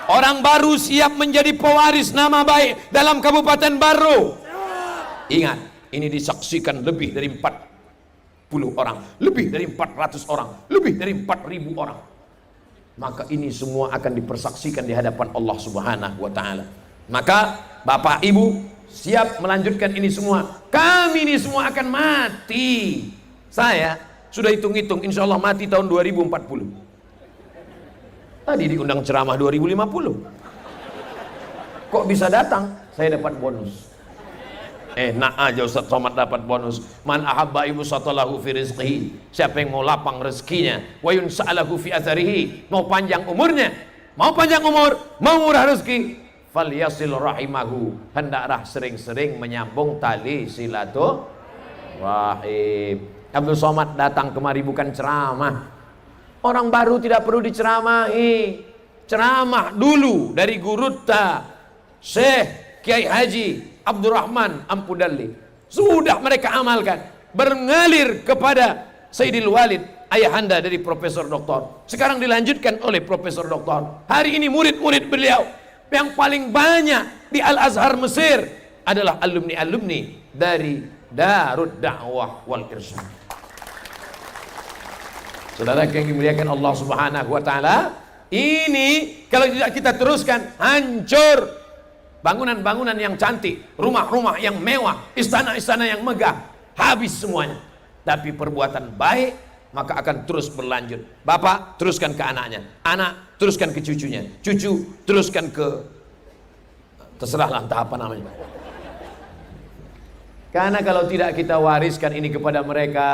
Orang Baru siap menjadi pewaris nama baik dalam Kabupaten Baru? Ingat, ini disaksikan lebih dari 40 orang, lebih dari 400 orang, lebih dari 4.000 orang. Maka ini semua akan dipersaksikan di hadapan Allah Subhanahu wa Ta'ala. Maka Bapak Ibu siap melanjutkan ini semua. Kami ini semua akan mati. Saya sudah hitung-hitung, insya Allah mati tahun 2040. Tadi diundang ceramah 2050. Kok bisa datang? Saya dapat bonus. Enak aja Ustaz Somad dapat bonus. Man ahabba ibu satalahu fi rizqihi. Siapa yang mau lapang rezekinya, wa yunsa'alahu fi atharihi, mau panjang umurnya, mau panjang umur, mau murah rezeki, falyasil rahimahu, hendaklah sering-sering menyambung tali silaturahim. Abdul Somad datang kemari bukan ceramah. Orang baru tidak perlu diceramahi. Ceramah dulu dari Guruta Syekh Kiai Haji Abdurrahman Ampudalli. Sudah mereka amalkan, berngalir kepada Sayyidil Walid, ayahanda dari Profesor Doktor. Sekarang dilanjutkan oleh Profesor Doktor. Hari ini murid-murid beliau yang paling banyak di Al-Azhar Mesir adalah alumni-alumni dari Darud Da'wah wal Irsyad. Saudara yang dimuliakan Allah Subhanahu wa Ta'ala, ini kalau tidak kita teruskan hancur. Bangunan-bangunan yang cantik, rumah-rumah yang mewah, istana-istana yang megah, habis semuanya. Tapi perbuatan baik maka akan terus berlanjut. Bapak teruskan ke anaknya, anak teruskan ke cucunya, cucu teruskan ke, terserahlah entah apa namanya. Karena kalau tidak kita wariskan ini kepada mereka,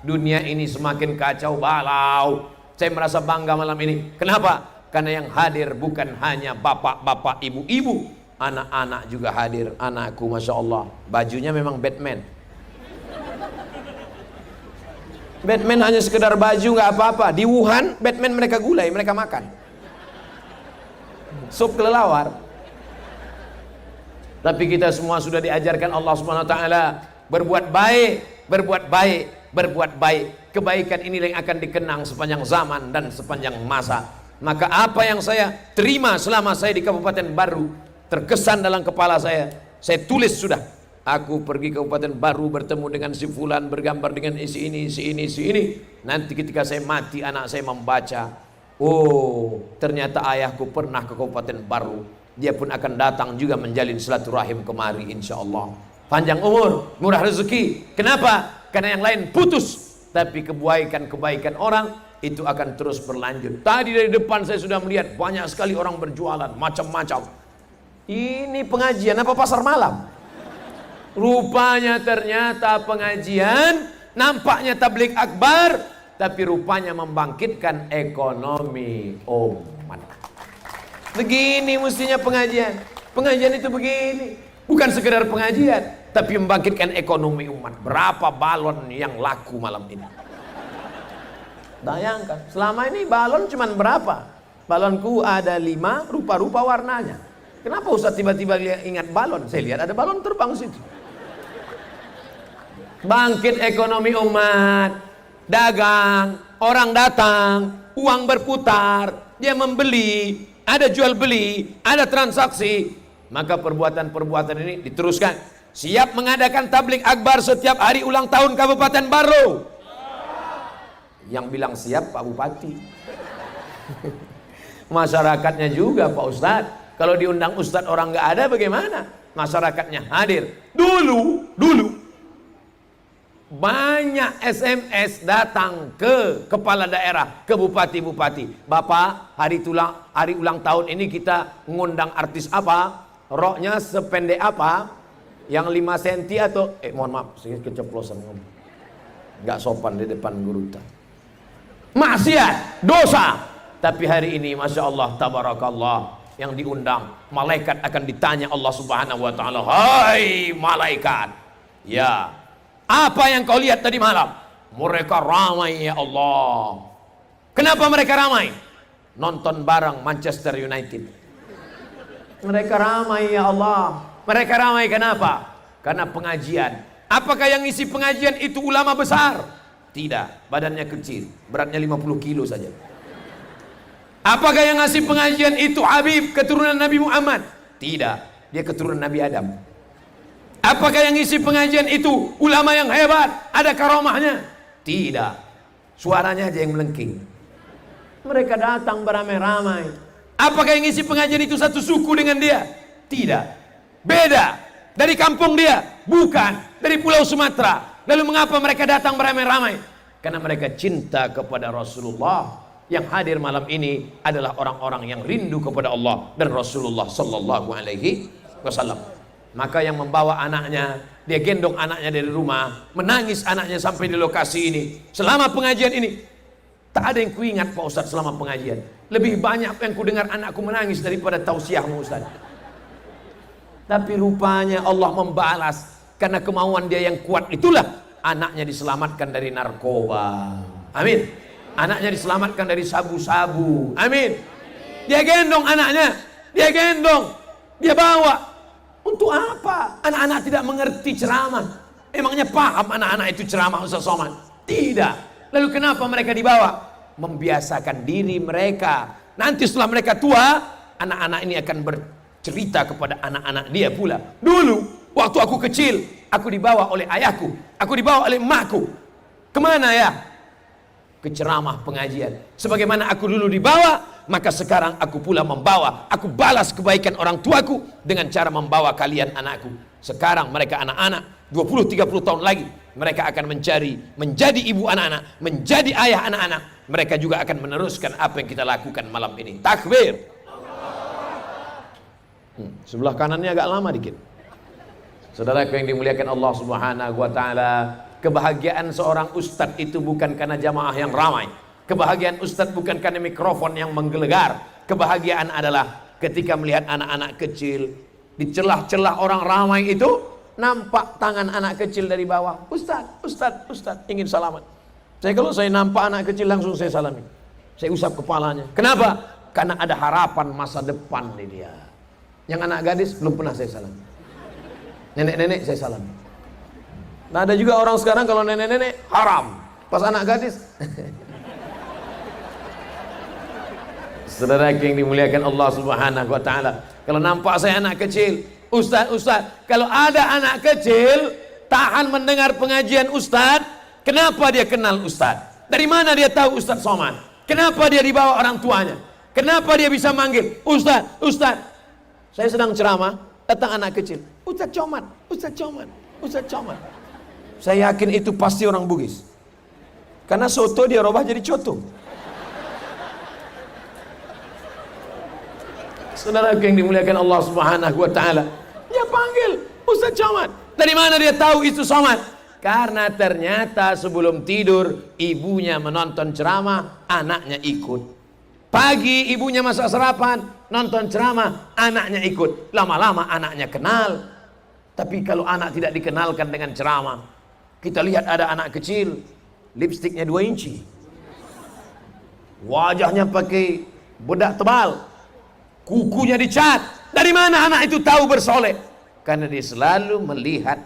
dunia ini semakin kacau balau. Saya merasa bangga malam ini. Kenapa? Karena yang hadir bukan hanya bapak-bapak, ibu-ibu, anak-anak juga hadir. Anakku Masya Allah, bajunya memang Batman. Batman hanya sekedar baju nggak apa-apa. Di Wuhan Batman mereka gulai, mereka makan sup kelelawar. Tapi kita semua sudah diajarkan Allah Subhanahu wa Ta'ala berbuat baik, berbuat baik, berbuat baik. Kebaikan ini yang akan dikenang sepanjang zaman dan sepanjang masa. Maka apa yang saya terima selama saya di Kabupaten Baru terkesan dalam kepala saya tulis sudah. Aku pergi ke Kabupaten Baru bertemu dengan si fulan, bergambar dengan si ini, si ini, si ini. Nanti ketika saya mati anak saya membaca, oh ternyata ayahku pernah ke Kabupaten Baru. Dia pun akan datang juga menjalin silaturahim kemari insya Allah. Panjang umur, murah rezeki. Kenapa? Karena yang lain putus, tapi kebaikan-kebaikan orang itu akan terus berlanjut. Tadi dari depan saya sudah melihat banyak sekali orang berjualan macam-macam. Ini pengajian apa pasar malam? Rupanya ternyata pengajian, nampaknya tabligh akbar, tapi rupanya membangkitkan ekonomi umat. Begini mestinya pengajian. Pengajian itu begini, bukan sekedar pengajian, tapi membangkitkan ekonomi umat. Berapa balon yang laku malam ini? Bayangkan, selama ini balon cuman berapa? Balonku ada 5, rupa-rupa warnanya. Kenapa Ustaz tiba-tiba ingat balon? Saya lihat ada balon terbang situ. Bangkit ekonomi umat, dagang, orang datang, uang berputar, dia membeli, ada jual beli, ada transaksi. Maka perbuatan-perbuatan ini diteruskan. Siap mengadakan tabligh akbar setiap hari ulang tahun Kabupaten Baru. Yang bilang siap Pak Bupati. Masyarakatnya juga Pak Ustadz. Kalau diundang Ustadz orang nggak ada bagaimana? Masyarakatnya hadir. Dulu banyak SMS datang ke kepala daerah, ke bupati-bupati. Bapak, hari ulang tahun ini kita ngundang artis apa? Roknya sependek apa? Yang 5 cm atau mohon maaf, saya keceplosan ngomong. Nggak sopan di depan guruta. Maksiat, dosa. Tapi hari ini Masya Allah, tabarakallah, yang diundang malaikat akan ditanya Allah Subhanahu wa Ta'ala, hai malaikat, ya apa yang kau lihat tadi malam? Mereka ramai ya Allah. Kenapa mereka ramai? Nonton bareng Manchester United. Mereka ramai ya Allah. Mereka ramai kenapa? Karena pengajian. Apakah yang isi pengajian itu ulama besar? Tidak, badannya kecil, beratnya 50 kilo saja. Apakah yang ngasih pengajian itu Habib, keturunan Nabi Muhammad? Tidak, dia keturunan Nabi Adam. Apakah yang isi pengajian itu ulama yang hebat, ada karomahnya? Tidak, suaranya aja yang melengking. Mereka datang beramai-ramai. Apakah yang isi pengajian itu satu suku dengan dia? Tidak, beda. Dari kampung dia? Bukan, dari Pulau Sumatera. Lalu mengapa mereka datang beramai-ramai? Karena mereka cinta kepada Rasulullah. Yang hadir malam ini adalah orang-orang yang rindu kepada Allah dan Rasulullah sallallahu alaihi wasallam. Maka yang membawa anaknya, dia gendong anaknya dari rumah, menangis anaknya sampai di lokasi ini. Selama pengajian ini, tak ada yang kuingat Pak Ustadz selama pengajian. Lebih banyak yang kudengar anakku menangis daripada tausiahmu Ustadz. Tapi rupanya Allah membalas, karena kemauan dia yang kuat itulah anaknya diselamatkan dari narkoba. Amin. Anaknya diselamatkan dari sabu-sabu. Amin. Dia gendong anaknya, dia gendong, dia bawa. Untuk apa? Anak-anak tidak mengerti ceramah. Emangnya paham anak-anak itu ceramah Ustaz Somad? Tidak. Lalu kenapa mereka dibawa? Membiasakan diri mereka. Nanti setelah mereka tua, anak-anak ini akan bercerita kepada anak-anak dia pula. Dulu, waktu aku kecil, aku dibawa oleh ayahku, aku dibawa oleh emakku. Kemana ya? Ke ceramah pengajian. Sebagaimana aku dulu dibawa, maka sekarang aku pula membawa. Aku balas kebaikan orang tuaku dengan cara membawa kalian anakku. Sekarang mereka anak-anak, 20-30 tahun lagi mereka akan mencari, menjadi ibu anak-anak, menjadi ayah anak-anak. Mereka juga akan meneruskan apa yang kita lakukan malam ini. Takbir. Sebelah kanannya agak lama dikit. Saudaraku yang dimuliakan Allah Subhanahu wa taala, kebahagiaan seorang ustadz itu bukan karena jamaah yang ramai. Kebahagiaan ustadz bukan karena mikrofon yang menggelegar. Kebahagiaan adalah ketika melihat anak-anak kecil di celah-celah orang ramai itu, nampak tangan anak kecil dari bawah. Ustadz, ustadz, ustadz, ingin salaman. Kalau saya nampak anak kecil langsung saya salami. Saya usap kepalanya. Kenapa? Karena ada harapan masa depan di dia. Yang anak gadis belum pernah saya salami. Nenek-nenek saya salami. Nah ada juga orang sekarang kalau nenek-nenek haram, pas anak gadis. Saudara yang dimuliakan Allah Subhanahu wa taala, kalau nampak saya anak kecil, ustaz, kalau ada anak kecil tahan mendengar pengajian ustaz, kenapa dia kenal ustaz? Dari mana dia tahu Ustaz Somad? Kenapa dia dibawa orang tuanya? Kenapa dia bisa manggil ustaz, ustaz? Saya sedang ceramah, datang anak kecil, Ustaz Somad, Ustaz Somad, Ustaz Somad. Saya yakin itu pasti orang Bugis. Karena soto dia robah jadi coto. Saudara yang dimuliakan Allah Subhanahu wa taala, dia panggil Ustaz Somad. Dari mana dia tahu itu Somad? Karena ternyata sebelum tidur ibunya menonton ceramah, anaknya ikut. Pagi ibunya masak sarapan, nonton ceramah, anaknya ikut. Lama-lama anaknya kenal. Tapi kalau anak tidak dikenalkan dengan ceramah, kita lihat ada anak kecil, lipstiknya 2 inci, wajahnya pakai bedak tebal, kukunya dicat. Dari mana anak itu tahu bersolek? Karena dia selalu melihat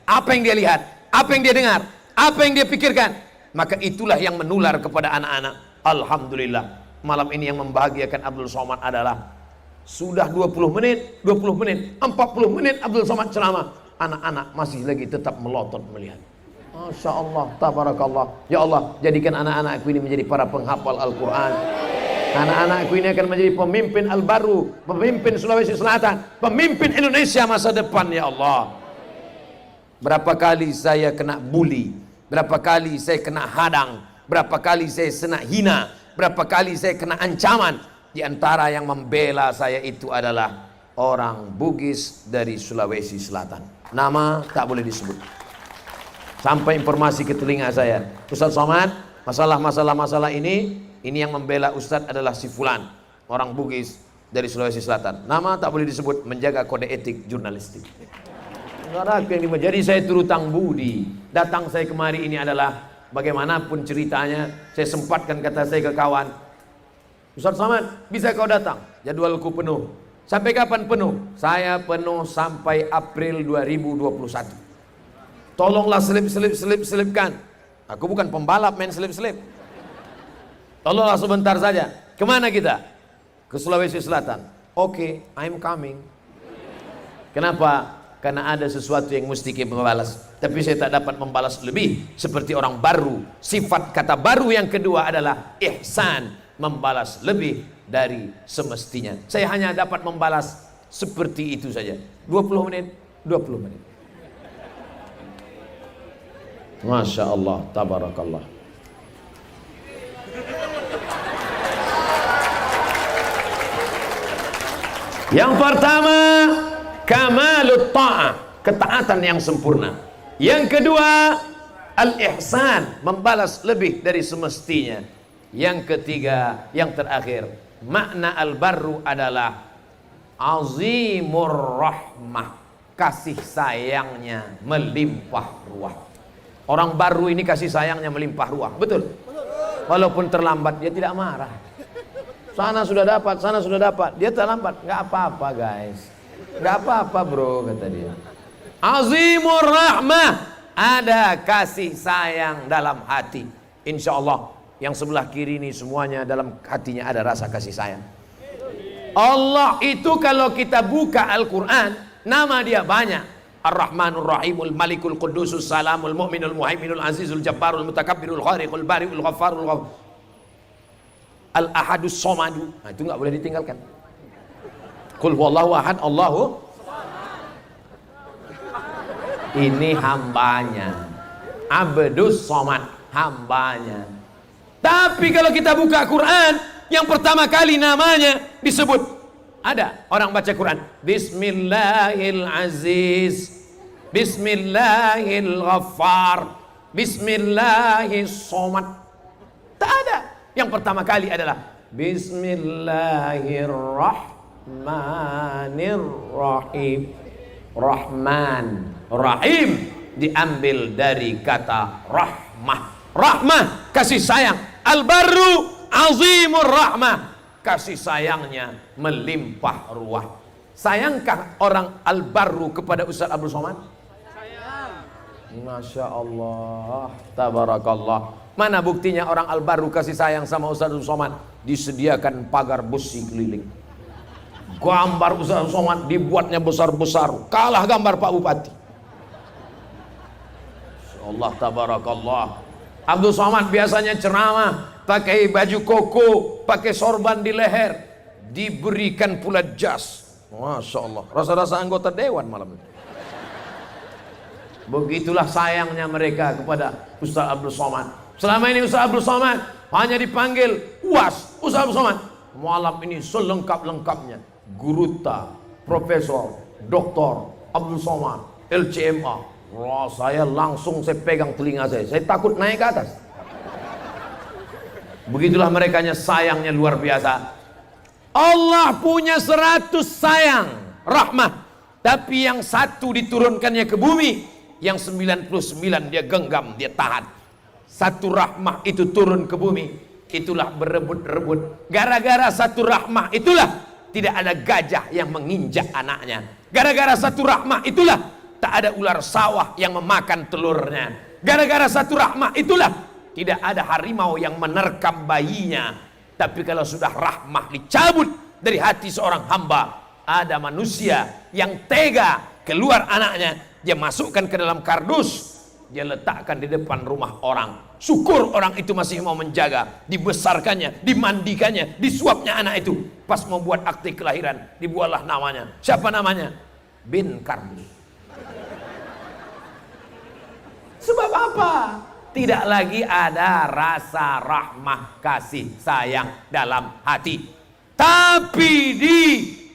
apa yang dia lihat, apa yang dia dengar, apa yang dia pikirkan. Maka itulah yang menular kepada anak-anak. Alhamdulillah, malam ini yang membahagiakan Abdul Somad adalah sudah 20 menit, 40 menit Abdul Somad ceramah, anak-anak masih lagi tetap melotot melihat. Masya Allah, tabarakallah. Ya Allah, jadikan anak-anakku ini menjadi para penghafal Al-Quran. Anak-anakku ini akan menjadi pemimpin Al-Baru, pemimpin Sulawesi Selatan, pemimpin Indonesia masa depan, ya Allah. Berapa kali saya kena bully, berapa kali saya kena hadang, berapa kali saya kena hina, berapa kali saya kena ancaman. Di antara yang membela saya itu adalah orang Bugis dari Sulawesi Selatan. Nama tak boleh disebut. Sampai informasi ke telinga saya, Ustaz Somad, masalah ini yang membela Ustaz adalah si Fulan, orang Bugis dari Sulawesi Selatan. Nama tak boleh disebut, menjaga kode etik jurnalistik. Jadi saya turutang budi. Datang saya kemari ini adalah bagaimanapun ceritanya, saya sempatkan kata saya ke kawan, Ustaz Somad, bisa kau datang? Jadwalku penuh. Sampai kapan penuh? Saya penuh sampai April 2021. Tolonglah selipkan. Aku bukan pembalap main selip. Tolonglah sebentar saja. Kemana kita? Ke Sulawesi Selatan. Oke, I'm coming. Kenapa? Karena ada sesuatu yang mesti kita membalas. Tapi saya tak dapat membalas lebih. Seperti orang baru. Sifat kata baru yang kedua adalah ihsan. Membalas lebih dari semestinya. Saya hanya dapat membalas seperti itu saja. 20 menit. Masya Allah, tabarakallah. Yang pertama, kamalut ta'ah, ketaatan yang sempurna. Yang kedua, al-ihsan, membalas lebih dari semestinya. Yang ketiga, yang terakhir, makna al-barru adalah azimur rahmah, kasih sayangnya melimpah ruah. Orang baru ini kasih sayangnya melimpah ruah, betul? Walaupun terlambat dia tidak marah. Sana sudah dapat, dia terlambat, nggak apa-apa guys, nggak apa-apa bro, kata dia. Azimur rahmah, ada kasih sayang dalam hati. Insya Allah yang sebelah kiri ini semuanya dalam hatinya ada rasa kasih sayang. Allah itu kalau kita buka Al-Quran, nama dia banyak. Ar-Rahmanur Rahimul Malikul Qudusus Salamul Mu'minul Muhaiminul Azizul Jabbarul Mutakabbirul Khariqul Bari'ul Ghaffarul Al-Ahadus Somadu. Nah, itu nggak boleh ditinggalkan. Qul huwallahu ahad, Allahu. Ini hambanya. Abdus Somad, hambanya. Tapi kalau kita buka Quran, yang pertama kali namanya disebut. Ada orang baca Quran, Bismillahirrahmanirrahim, Bismillahirrahmanirrahim, Bismillahirrahmanirrahim. Tak ada. Yang pertama kali adalah Bismillahirrahmanirrahim. Rahman, Rahim diambil dari kata rahmah. Rahmah, kasih sayang. Al-barru azimur rahmah, kasih sayangnya melimpah ruah. Sayangkah orang al-barru kepada Ustaz Abdul Somad? Sayang. Masya Allah, tabarakallah. Mana buktinya orang al-barru kasih sayang sama Ustaz Abdul Somad? Disediakan pagar besi keliling. Gambar Ustaz Abdul Somad dibuatnya besar-besar, kalah gambar Pak Bupati. Allah, tabarakallah. Abdul Somad biasanya ceramah pakai baju koko, pakai sorban di leher, diberikan pula jas. Masya Allah, rasa-rasa anggota dewan malam itu. Begitulah sayangnya mereka kepada Ustaz Abdul Somad. Selama ini Ustaz Abdul Somad hanya dipanggil UAS. Ustaz Abdul Somad malam ini selengkap-lengkapnya Guruta, Profesor, Doktor Abdul Somad, LCMA. Wah, saya langsung pegang telinga saya takut naik ke atas. Begitulah merekanya sayangnya luar biasa. Allah punya 100 sayang, rahmah. Tapi yang satu diturunkannya ke bumi, yang 99 dia genggam, dia tahan. Satu rahmah itu turun ke bumi, itulah berebut-rebut. Gara-gara satu rahmah itulah tidak ada gajah yang menginjak anaknya. Gara-gara satu rahmah itulah tak ada ular sawah yang memakan telurnya. Gara-gara satu rahmah itulah tidak ada harimau yang menerkam bayinya. Tapi kalau sudah rahmah dicabut dari hati seorang hamba, ada manusia yang tega keluar anaknya, dia masukkan ke dalam kardus, dia letakkan di depan rumah orang. Syukur orang itu masih mau menjaga, dibesarkannya, dimandikannya, disuapnya anak itu. Pas mau buat akte kelahiran, dibuatlah namanya. Siapa namanya? Bin Kardus. Sebab apa? Tidak lagi ada rasa rahmah kasih sayang dalam hati. Tapi di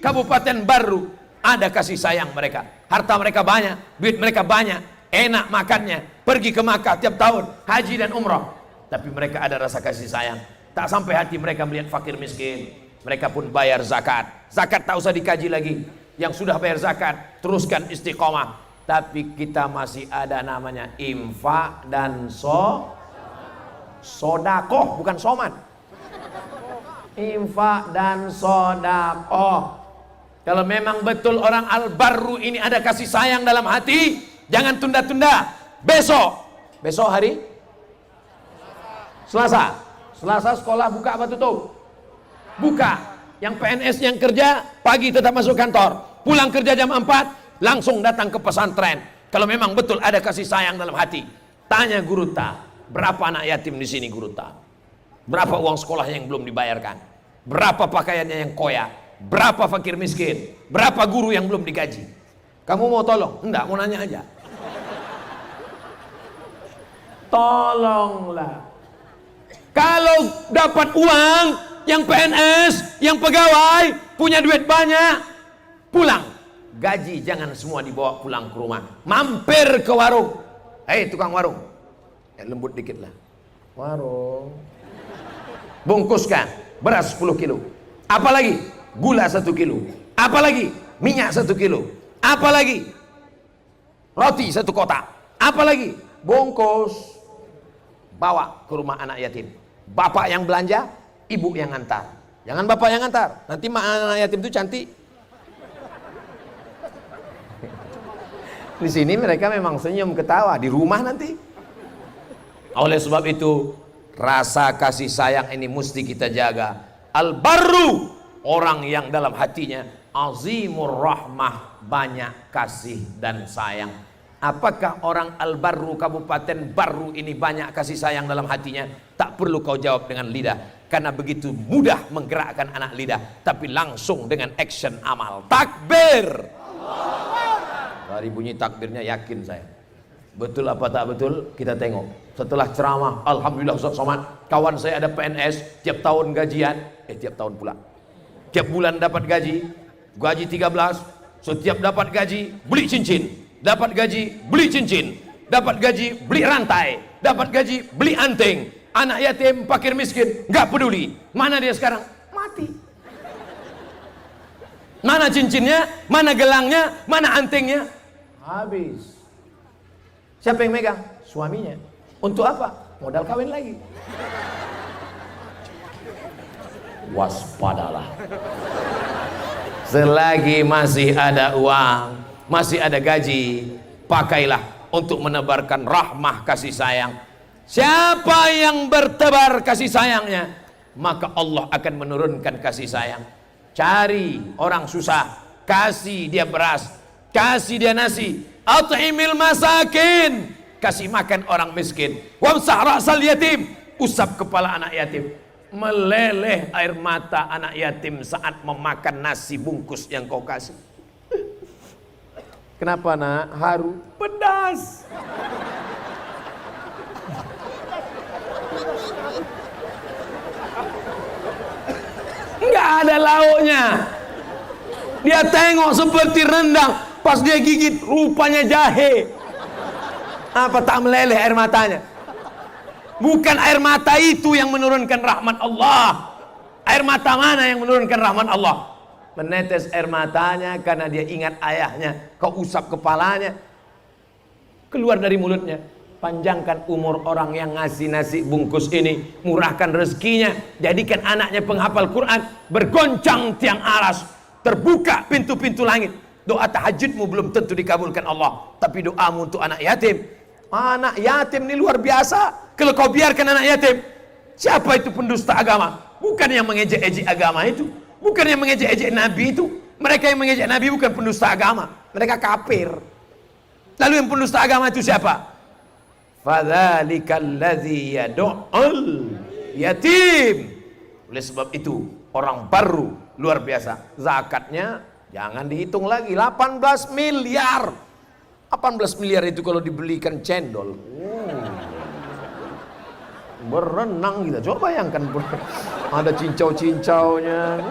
Kabupaten Baru ada kasih sayang mereka. Harta mereka banyak, duit mereka banyak, enak makannya, pergi ke Makkah tiap tahun, haji dan umrah. Tapi mereka ada rasa kasih sayang. Tak sampai hati mereka melihat fakir miskin. Mereka pun bayar zakat. Zakat tak usah dikaji lagi. Yang sudah bayar zakat, teruskan istiqomah. Tapi kita masih ada namanya infak dan sodakoh, bukan soman. Infak dan sodakoh. Kalau memang betul orang al-barru ini ada kasih sayang dalam hati, jangan tunda-tunda. Besok hari Selasa. Selasa sekolah buka apa tutup? Buka. Yang PNS yang kerja pagi tetap masuk kantor, pulang kerja jam 4 langsung datang ke pesantren. Kalau memang betul ada kasih sayang dalam hati, tanya guru ta, berapa anak yatim di sini guru ta? Berapa uang sekolahnya yang belum dibayarkan? Berapa pakaiannya yang koyak? Berapa fakir miskin? Berapa guru yang belum digaji? Kamu mau tolong? Enggak, mau nanya aja. Tolonglah. Kalau dapat uang, yang PNS, yang pegawai, punya duit banyak, pulang. Gaji jangan semua dibawa pulang ke rumah. Mampir ke warung. Hei tukang warung, lembut dikit lah. Warung. Bungkuskan beras 10 kilo. Apalagi gula 1 kilo. Apalagi minyak 1 kilo. Apalagi roti 1 kotak. Apalagi bungkus. Bawa ke rumah anak yatim. Bapak yang belanja, ibu yang antar. Jangan bapak yang antar, nanti anak yatim itu cantik. Di sini mereka memang senyum ketawa, di rumah nanti. Oleh sebab itu, rasa kasih sayang ini mesti kita jaga. Al-barru, orang yang dalam hatinya azimur rahmah, banyak kasih dan sayang. Apakah orang Al-Barru, Kabupaten Barru ini banyak kasih sayang dalam hatinya? Tak perlu kau jawab dengan lidah, karena begitu mudah menggerakkan anak lidah, tapi langsung dengan action amal. Takbir! Dari bunyi takbirnya yakin saya. Betul apa tak betul? Kita tengok. Setelah ceramah, alhamdulillah Ustaz Somad, kawan saya ada PNS, tiap tahun gajian, tiap tahun pula. Tiap bulan dapat gaji 13, setiap dapat gaji beli cincin. Dapat gaji beli cincin, dapat gaji beli rantai, dapat gaji beli anting. Anak yatim, fakir miskin, nggak peduli. Mana dia sekarang? Mati. Mana cincinnya, mana gelangnya, mana antingnya? Habis. Siapa yang megang? Suaminya. Untuk apa? Modal kawin lagi. Waspadalah. Selagi masih ada uang, masih ada gaji, pakailah untuk menebarkan rahmah kasih sayang. Siapa yang bertebar kasih sayangnya, maka Allah akan menurunkan kasih sayang. Cari orang susah, kasih dia beras, kasih dia nasi. At'imil masakin, kasih makan orang miskin. Wamsah ra'sal yatim, usap kepala anak yatim. Meleleh air mata anak yatim saat memakan nasi bungkus yang kau kasih. Kenapa nak? Haru? Pedas. Enggak ada lauknya. Dia tengok seperti rendang, pas dia gigit rupanya jahe. Apa tak meleleh air matanya? Bukan air mata itu yang menurunkan rahmat Allah. Air mata mana yang menurunkan rahmat Allah? Menetes air matanya karena dia ingat ayahnya. Kau usap kepalanya, keluar dari mulutnya. Panjangkan umur orang yang ngasih nasi bungkus ini, murahkan rezekinya, jadikan anaknya penghafal Quran, bergoncang tiang aras, terbuka pintu-pintu langit. Doa tahajudmu belum tentu dikabulkan Allah, tapi doamu untuk anak yatim. Anak yatim ini luar biasa. Kalau kau biarkan anak yatim, siapa itu pendusta agama? Bukan yang mengejek-ejek agama itu, bukan yang mengejek-ejek Nabi itu. Mereka yang mengejek Nabi bukan pendusta agama, mereka kafir. Lalu yang pendusta agama itu siapa? Fadzalikal ladzi yad'ul yatim. Oleh sebab itu orang baru luar biasa. Zakatnya jangan dihitung lagi, 18 miliar. 18 miliar itu kalau dibelikan cendol, berenang kita. Coba bayangkan, ada cincau-cincaunya.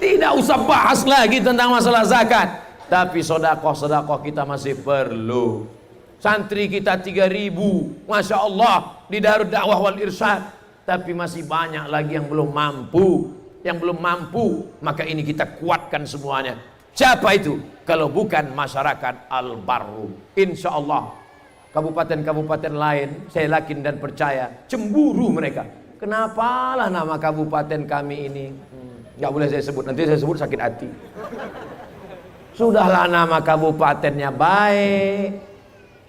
Tidak usah bahas lagi tentang masalah zakat. Tapi sodakoh-sodakoh kita masih perlu. Santri kita 3.000, Masya Allah, di Darud Dakwah wal Irsyad. Tapi masih banyak lagi yang belum mampu. Yang belum mampu, maka ini kita kuatkan semuanya. Siapa itu? Kalau bukan masyarakat Al-Barru. Insya Allah kabupaten-kabupaten lain, saya yakin dan percaya, cemburu mereka. Kenapalah nama kabupaten kami ini? Nggak boleh saya sebut, nanti saya sebut sakit hati. Sudahlah nama kabupatennya baik.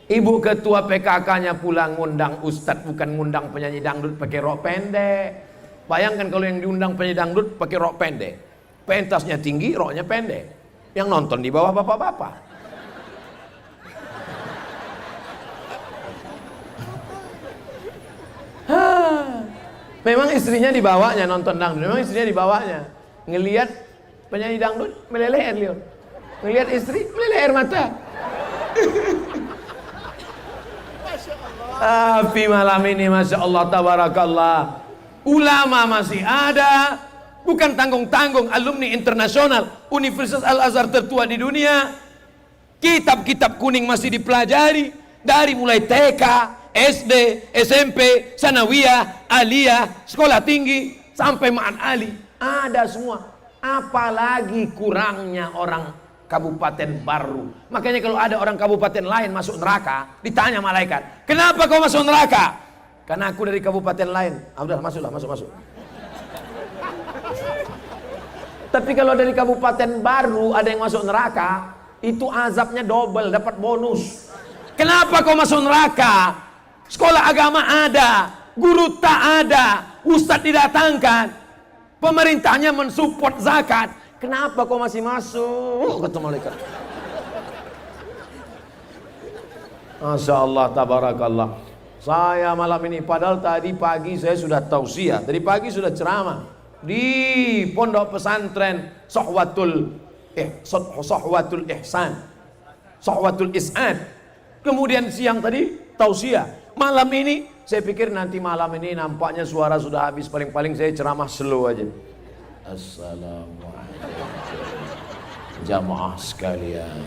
Ibu ketua PKK-nya pulang ngundang ustadz, bukan ngundang penyanyi dangdut pakai rok pendek. Bayangkan kalau yang diundang penyanyi dangdut pakai rok pendek, pentasnya tinggi, roknya pendek. Yang nonton di bawah bapak-bapak. Memang istrinya dibawanya nonton dangdut, memang istrinya dibawanya. Ngelihat penyanyi dangdut meleleh air liur, ngelihat istri meleleh air mata. Tapi malam ini Masya Allah tabarakallah, ulama masih ada, bukan tanggung-tanggung, alumni internasional Universitas Al-Azhar tertua di dunia. Kitab-kitab kuning masih dipelajari dari mulai TK, SD, SMP, sanawiyah, aliyah, sekolah tinggi sampai ma'an ali, ada semua. Apalagi kurangnya orang kabupaten baru. Makanya kalau ada orang kabupaten lain masuk neraka, ditanya malaikat, kenapa kau masuk neraka? Karena aku dari kabupaten lain. Udah masuklah, masuk. Tapi kalau dari kabupaten baru ada yang masuk neraka, itu azabnya double, dapat bonus. Kenapa kau masuk neraka? Sekolah agama ada, guru tak ada, ustadz didatangkan, pemerintahnya mensupport zakat. Kenapa kau masih masuk? Kata malaikat. Masya Allah, tabarakallah. Saya malam ini, padahal tadi pagi saya sudah tausiah, tadi pagi sudah ceramah di pondok pesantren Sohwatul Ihsan, Sohwatul Is'ad. Kemudian siang tadi tausiah. Malam ini saya pikir nanti malam ini nampaknya suara sudah habis, paling-paling saya ceramah slow aja. Assalamualaikum jamaah sekalian,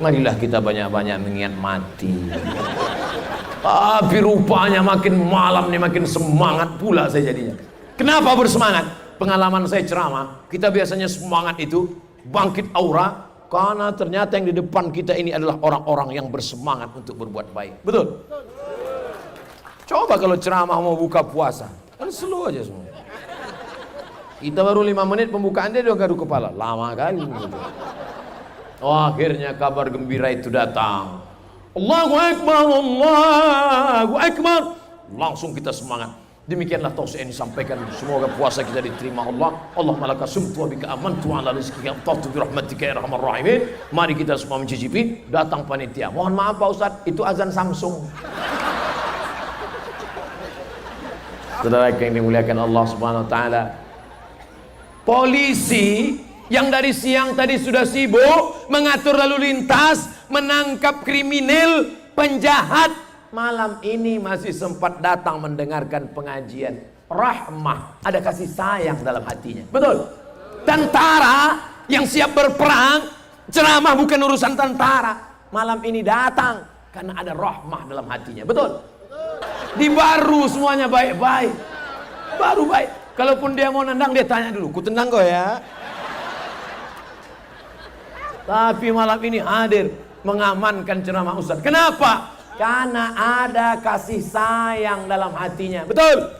marilah kita banyak-banyak mengingat mati. Tapi rupanya makin malam nih makin semangat pula saya jadinya. Kenapa bersemangat? Pengalaman saya ceramah, kita biasanya semangat itu bangkit aura, karena ternyata yang di depan kita ini adalah orang-orang yang bersemangat untuk berbuat baik. Betul? Coba kalau ceramah mau buka puasa, kan slow aja semua. Kita baru 5 menit pembukaan, dia udah garuk kepala, lama kali gitu. Oh, akhirnya kabar gembira itu datang. Allahu Akbar, Allahu Akbar. Langsung kita semangat. Demikianlah tausiah yang disampaikan. Semoga puasa kita diterima Allah. Allahumma laka sumtu wa bika amantu ala rizqika amtatu bi rahmatika ya arhamar rahimin. Mari kita semua mencicipi. Datang panitia. Mohon maaf Pak Ustadz, itu azan Samsung. Saudara yang dimuliakan Allah Subhanahu wa taala. Polisi yang dari siang tadi sudah sibuk mengatur lalu lintas, menangkap kriminal, penjahat, malam ini masih sempat datang mendengarkan pengajian. Rahmah, ada kasih sayang dalam hatinya. Betul? Tentara yang siap berperang, ceramah bukan urusan tentara, malam ini datang karena ada rahmah dalam hatinya. Betul? Di baru semuanya baik-baik, baru baik. Kalaupun dia mau nendang, dia tanya dulu, ku tendang kau ya. Tapi malam ini hadir mengamankan ceramah Ustaz. Kenapa? Karena ada kasih sayang dalam hatinya. Betul?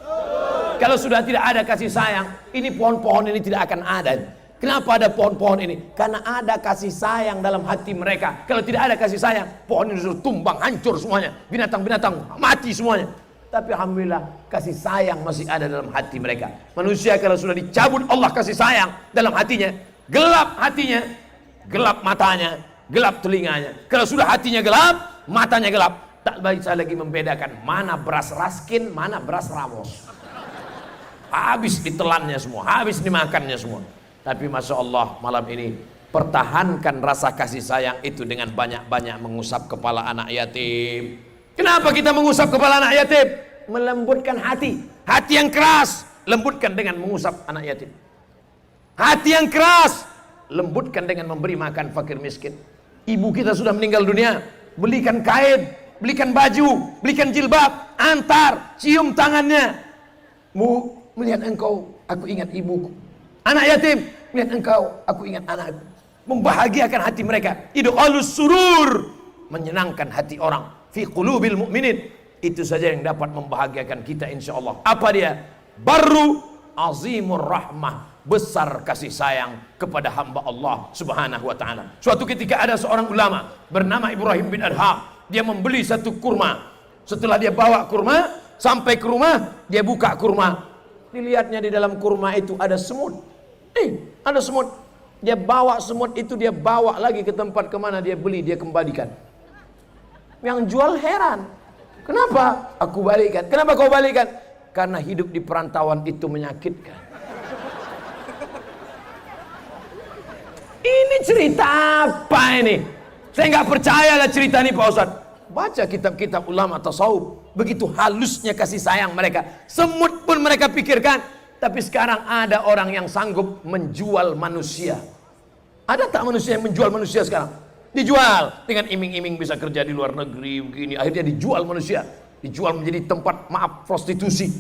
Kalau sudah tidak ada kasih sayang, ini pohon-pohon ini tidak akan ada. Kenapa ada pohon-pohon ini? Karena ada kasih sayang dalam hati mereka. Kalau tidak ada kasih sayang, pohon ini sudah tumbang, hancur semuanya. Binatang-binatang mati semuanya. Tapi alhamdulillah kasih sayang masih ada dalam hati mereka. Manusia kalau sudah dicabut Allah kasih sayang dalam hatinya, gelap hatinya, gelap matanya, gelap telinganya. Kalau sudah hatinya gelap, matanya gelap, tak bisa lagi membedakan mana beras raskin, mana beras ramos. Habis ditelannya semua, habis dimakannya semua. Tapi Masya Allah malam ini pertahankan rasa kasih sayang itu dengan banyak-banyak mengusap kepala anak yatim. Kenapa kita mengusap kepala anak yatim? Melembutkan hati. Hati yang keras, lembutkan dengan mengusap anak yatim. Hati yang keras, lembutkan dengan memberi makan fakir miskin. Ibu kita sudah meninggal dunia, belikan kain, belikan baju, belikan jilbab, antar, cium tangannya. Melihat engkau, aku ingat ibuku. Anak yatim, melihat engkau, aku ingat anakku. Membahagiakan hati mereka. Idqalus surur, menyenangkan hati orang. Fi qulubil mu'minin, itu saja yang dapat membahagiakan kita insyaallah. Apa dia? Barru azimur rahmah, besar kasih sayang kepada hamba Allah Subhanahu wa taala. Suatu ketika ada seorang ulama bernama Ibrahim bin Adham, dia membeli satu kurma. Setelah dia bawa kurma sampai ke rumah, dia buka kurma. Dilihatnya di dalam kurma itu ada semut. Ada semut. Dia bawa semut itu, dia bawa lagi ke tempat kemana dia beli, dia kembalikan. Yang jual heran. Kenapa? Aku balikan. Kenapa kau balikan? Karena hidup di perantauan itu menyakitkan. Ini cerita apa ini? Saya nggak percaya lah cerita ini Pak Ustadz. Baca kitab-kitab ulama tasawuf. Begitu halusnya kasih sayang mereka. Semut pun mereka pikirkan. Tapi sekarang ada orang yang sanggup menjual manusia. Ada tak manusia yang menjual manusia sekarang? Dijual dengan iming-iming bisa kerja di luar negeri begini. Akhirnya dijual manusia. Dijual menjadi tempat maaf prostitusi.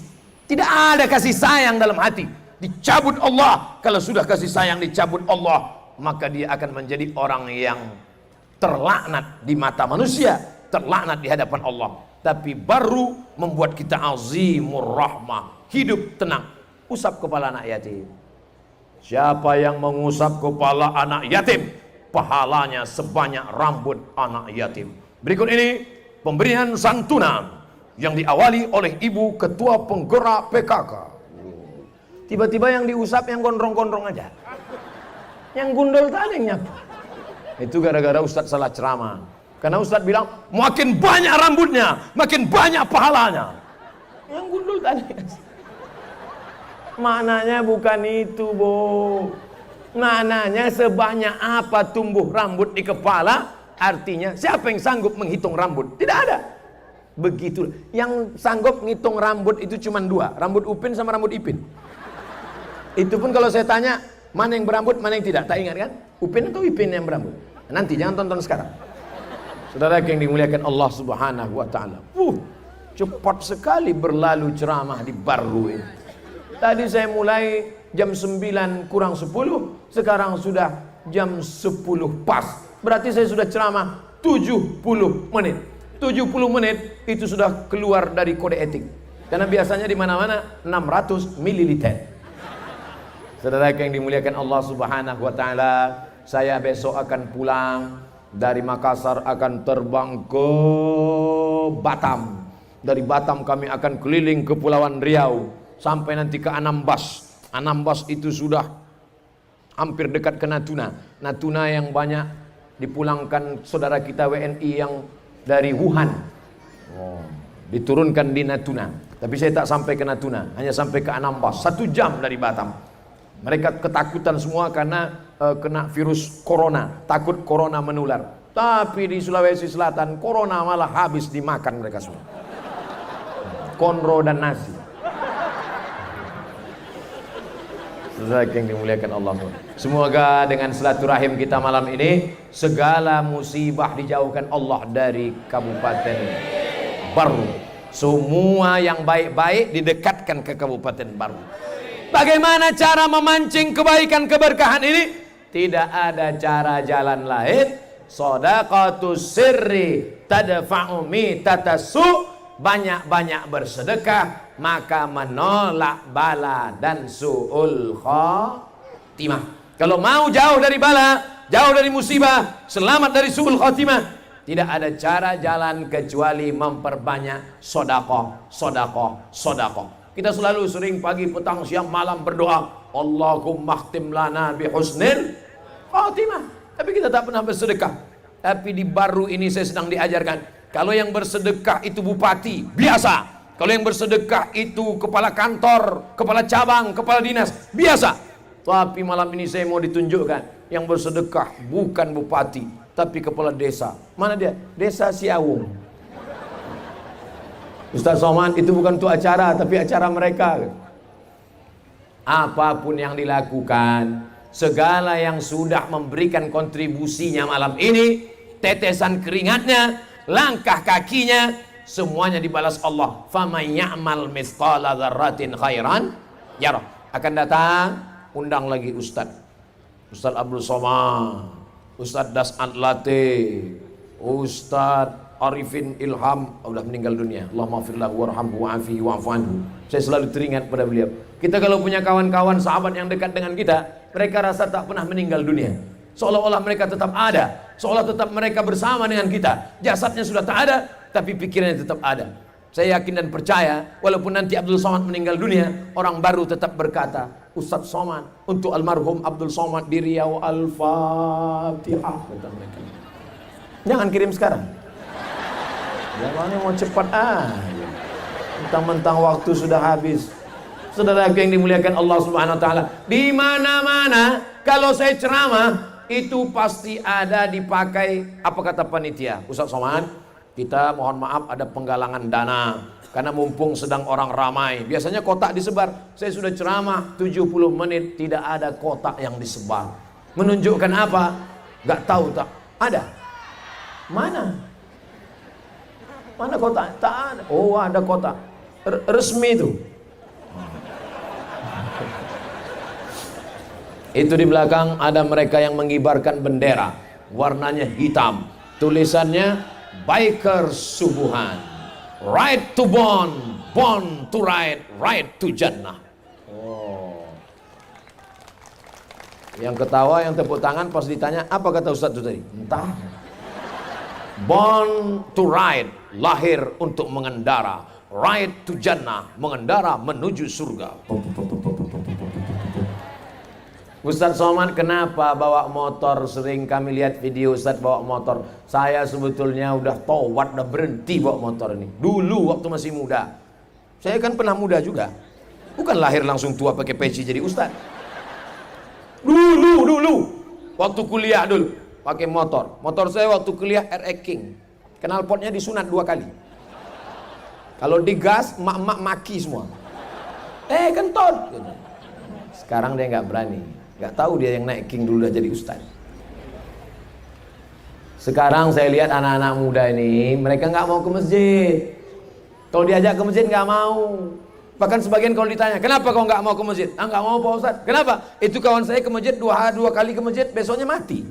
Tidak ada kasih sayang dalam hati. Dicabut Allah. Kalau sudah kasih sayang dicabut Allah, maka dia akan menjadi orang yang terlaknat di mata manusia, terlaknat di hadapan Allah. Tapi baru membuat kita azimur rahmah, hidup tenang. Usap kepala anak yatim. Siapa yang mengusap kepala anak yatim, pahalanya sebanyak rambut anak yatim. Berikut ini pemberian santunan yang diawali oleh ibu ketua penggerak PKK. Tiba-tiba yang diusap yang gondrong-gondrong aja. Yang gundul tadi yang nyapa. Itu gara-gara Ustadz salah ceramah. Karena Ustadz bilang makin banyak rambutnya, makin banyak pahalanya. Yang gundul tadi. Maknanya bukan itu, Bu. Maknanya sebanyak apa tumbuh rambut di kepala, artinya siapa yang sanggup menghitung rambut? Tidak ada. Begitu. Yang sanggup menghitung rambut itu cuma dua, rambut Upin sama rambut Ipin. Itu pun kalau saya tanya, mana yang berambut, mana yang tidak. Tak ingat kan? Upin atau Ipin yang berambut? Nanti, jangan tonton sekarang. Saudara yang dimuliakan Allah Subhanahu wa taala. Cepat sekali berlalu ceramah di Barru ini. Tadi saya mulai jam 9 kurang 10, sekarang sudah jam 10 pas. Berarti saya sudah ceramah 70 menit. 70 menit itu sudah keluar dari kode etik. Karena biasanya di mana-mana 600 ml. Saudara yang dimuliakan Allah Subhanahu wa taala, saya besok akan pulang dari Makassar, akan terbang ke Batam. Dari Batam kami akan keliling ke Kepulauan Riau sampai nanti ke Anambas. Anambas itu sudah hampir dekat ke Natuna. Natuna yang banyak dipulangkan saudara kita WNI yang dari Wuhan. Diturunkan di Natuna. Tapi saya tak sampai ke Natuna, hanya sampai ke Anambas, 1 jam dari Batam. Mereka ketakutan semua karena kena virus corona, takut corona menular. Tapi di Sulawesi Selatan corona malah habis dimakan mereka semua. Konro dan nasi. Saudara yang dimuliakan Allah. Semoga dengan silaturahim kita malam ini segala musibah dijauhkan Allah dari Kabupaten Barru. Semua yang baik-baik didekatkan ke Kabupaten Barru. Bagaimana cara memancing kebaikan keberkahan ini? Tidak ada cara jalan lain. Shadaqatus sirri tadfa'u mitatasu. Banyak-banyak bersedekah maka menolak bala dan su'ul khatimah. Kalau mau jauh dari bala, jauh dari musibah, selamat dari su'ul khatimah, tidak ada cara jalan kecuali memperbanyak sedekah, sedekah, sedekah. Kita selalu sering pagi, petang, siang, malam berdoa, Allahumma khtim lana bihusnil khatimah. Tapi kita tak pernah bersedekah. Tapi di Barru ini saya sedang diajarkan, kalau yang bersedekah itu bupati, biasa. Kalau yang bersedekah itu kepala kantor, kepala cabang, kepala dinas, biasa. Tapi malam ini saya mau ditunjukkan, yang bersedekah bukan bupati, tapi kepala desa. Mana dia? Desa Siawung. Ustaz Somad, itu bukan untuk acara, tapi acara mereka. Apapun yang dilakukan, segala yang sudah memberikan kontribusinya malam ini, tetesan keringatnya, langkah kakinya, semuanya dibalas Allah. Faman ya'mal mithqala dzarratin khairan yarah. Akan datang, undang lagi Ustaz Abdul Somad, Ustaz Das Adlate, Ustaz Arifin Ilham udah meninggal dunia. Allahumma firlahu warhamhu wa'afihi wa'fu anhu. Saya selalu teringat pada beliau. Kita kalau punya kawan-kawan sahabat yang dekat dengan kita, mereka rasa tak pernah meninggal dunia. Seolah-olah mereka tetap ada, seolah tetap mereka bersama dengan kita. Jasadnya sudah tak ada, tapi pikirannya tetap ada. Saya yakin dan percaya, walaupun nanti Abdul Somad meninggal dunia, orang baru tetap berkata, Ustadz Somad, untuk almarhum Abdul Somad di Riau Al-Fatihah. Jangan kirim sekarang. Jangan mau cepat mentang-mentang waktu sudah habis. Saudara yang dimuliakan Allah Subhanahu wa taala, di mana-mana kalau saya ceramah itu pasti ada dipakai apa kata panitia. Ustaz Somad, kita mohon maaf ada penggalangan dana karena mumpung sedang orang ramai. Biasanya kotak disebar. Saya sudah ceramah 70 menit tidak ada kotak yang disebar. Menunjukkan apa? Gak tahu tak ada. Mana? Mana kotak? Tak ada. Oh, ada kotak. Resmi itu. Itu di belakang ada mereka yang mengibarkan bendera. Warnanya hitam. Tulisannya Biker Subuhan. Right to born, born to ride, right to Jannah. Oh. Yang ketawa, yang tepuk tangan pas ditanya, apa kata Ustaz itu tadi? Entah. Born to ride, lahir untuk mengendara. Ride to Jannah, mengendara menuju surga. Ustaz Somad kenapa bawa motor? Sering kami lihat video Ustaz bawa motor. Saya sebetulnya udah tawat, udah berhenti bawa motor ini. Dulu waktu masih muda. Saya kan pernah muda juga. Bukan lahir langsung tua pakai peci jadi Ustaz. Dulu. Waktu kuliah dulu. Pakai motor. Motor saya waktu kuliah RX King. Knalpotnya disunat 2 kali. Kalau digas, mak-mak maki semua. Kentut. Sekarang dia nggak berani. Nggak tahu dia yang naik King dulu udah jadi ustaz. Sekarang saya lihat anak-anak muda ini, mereka nggak mau ke masjid. Kalau diajak ke masjid nggak mau. Bahkan sebagian kalau ditanya, kenapa kau nggak mau ke masjid? Nggak mau Pak Ustaz. Kenapa? Itu kawan saya ke masjid 2 kali ke masjid, besoknya mati.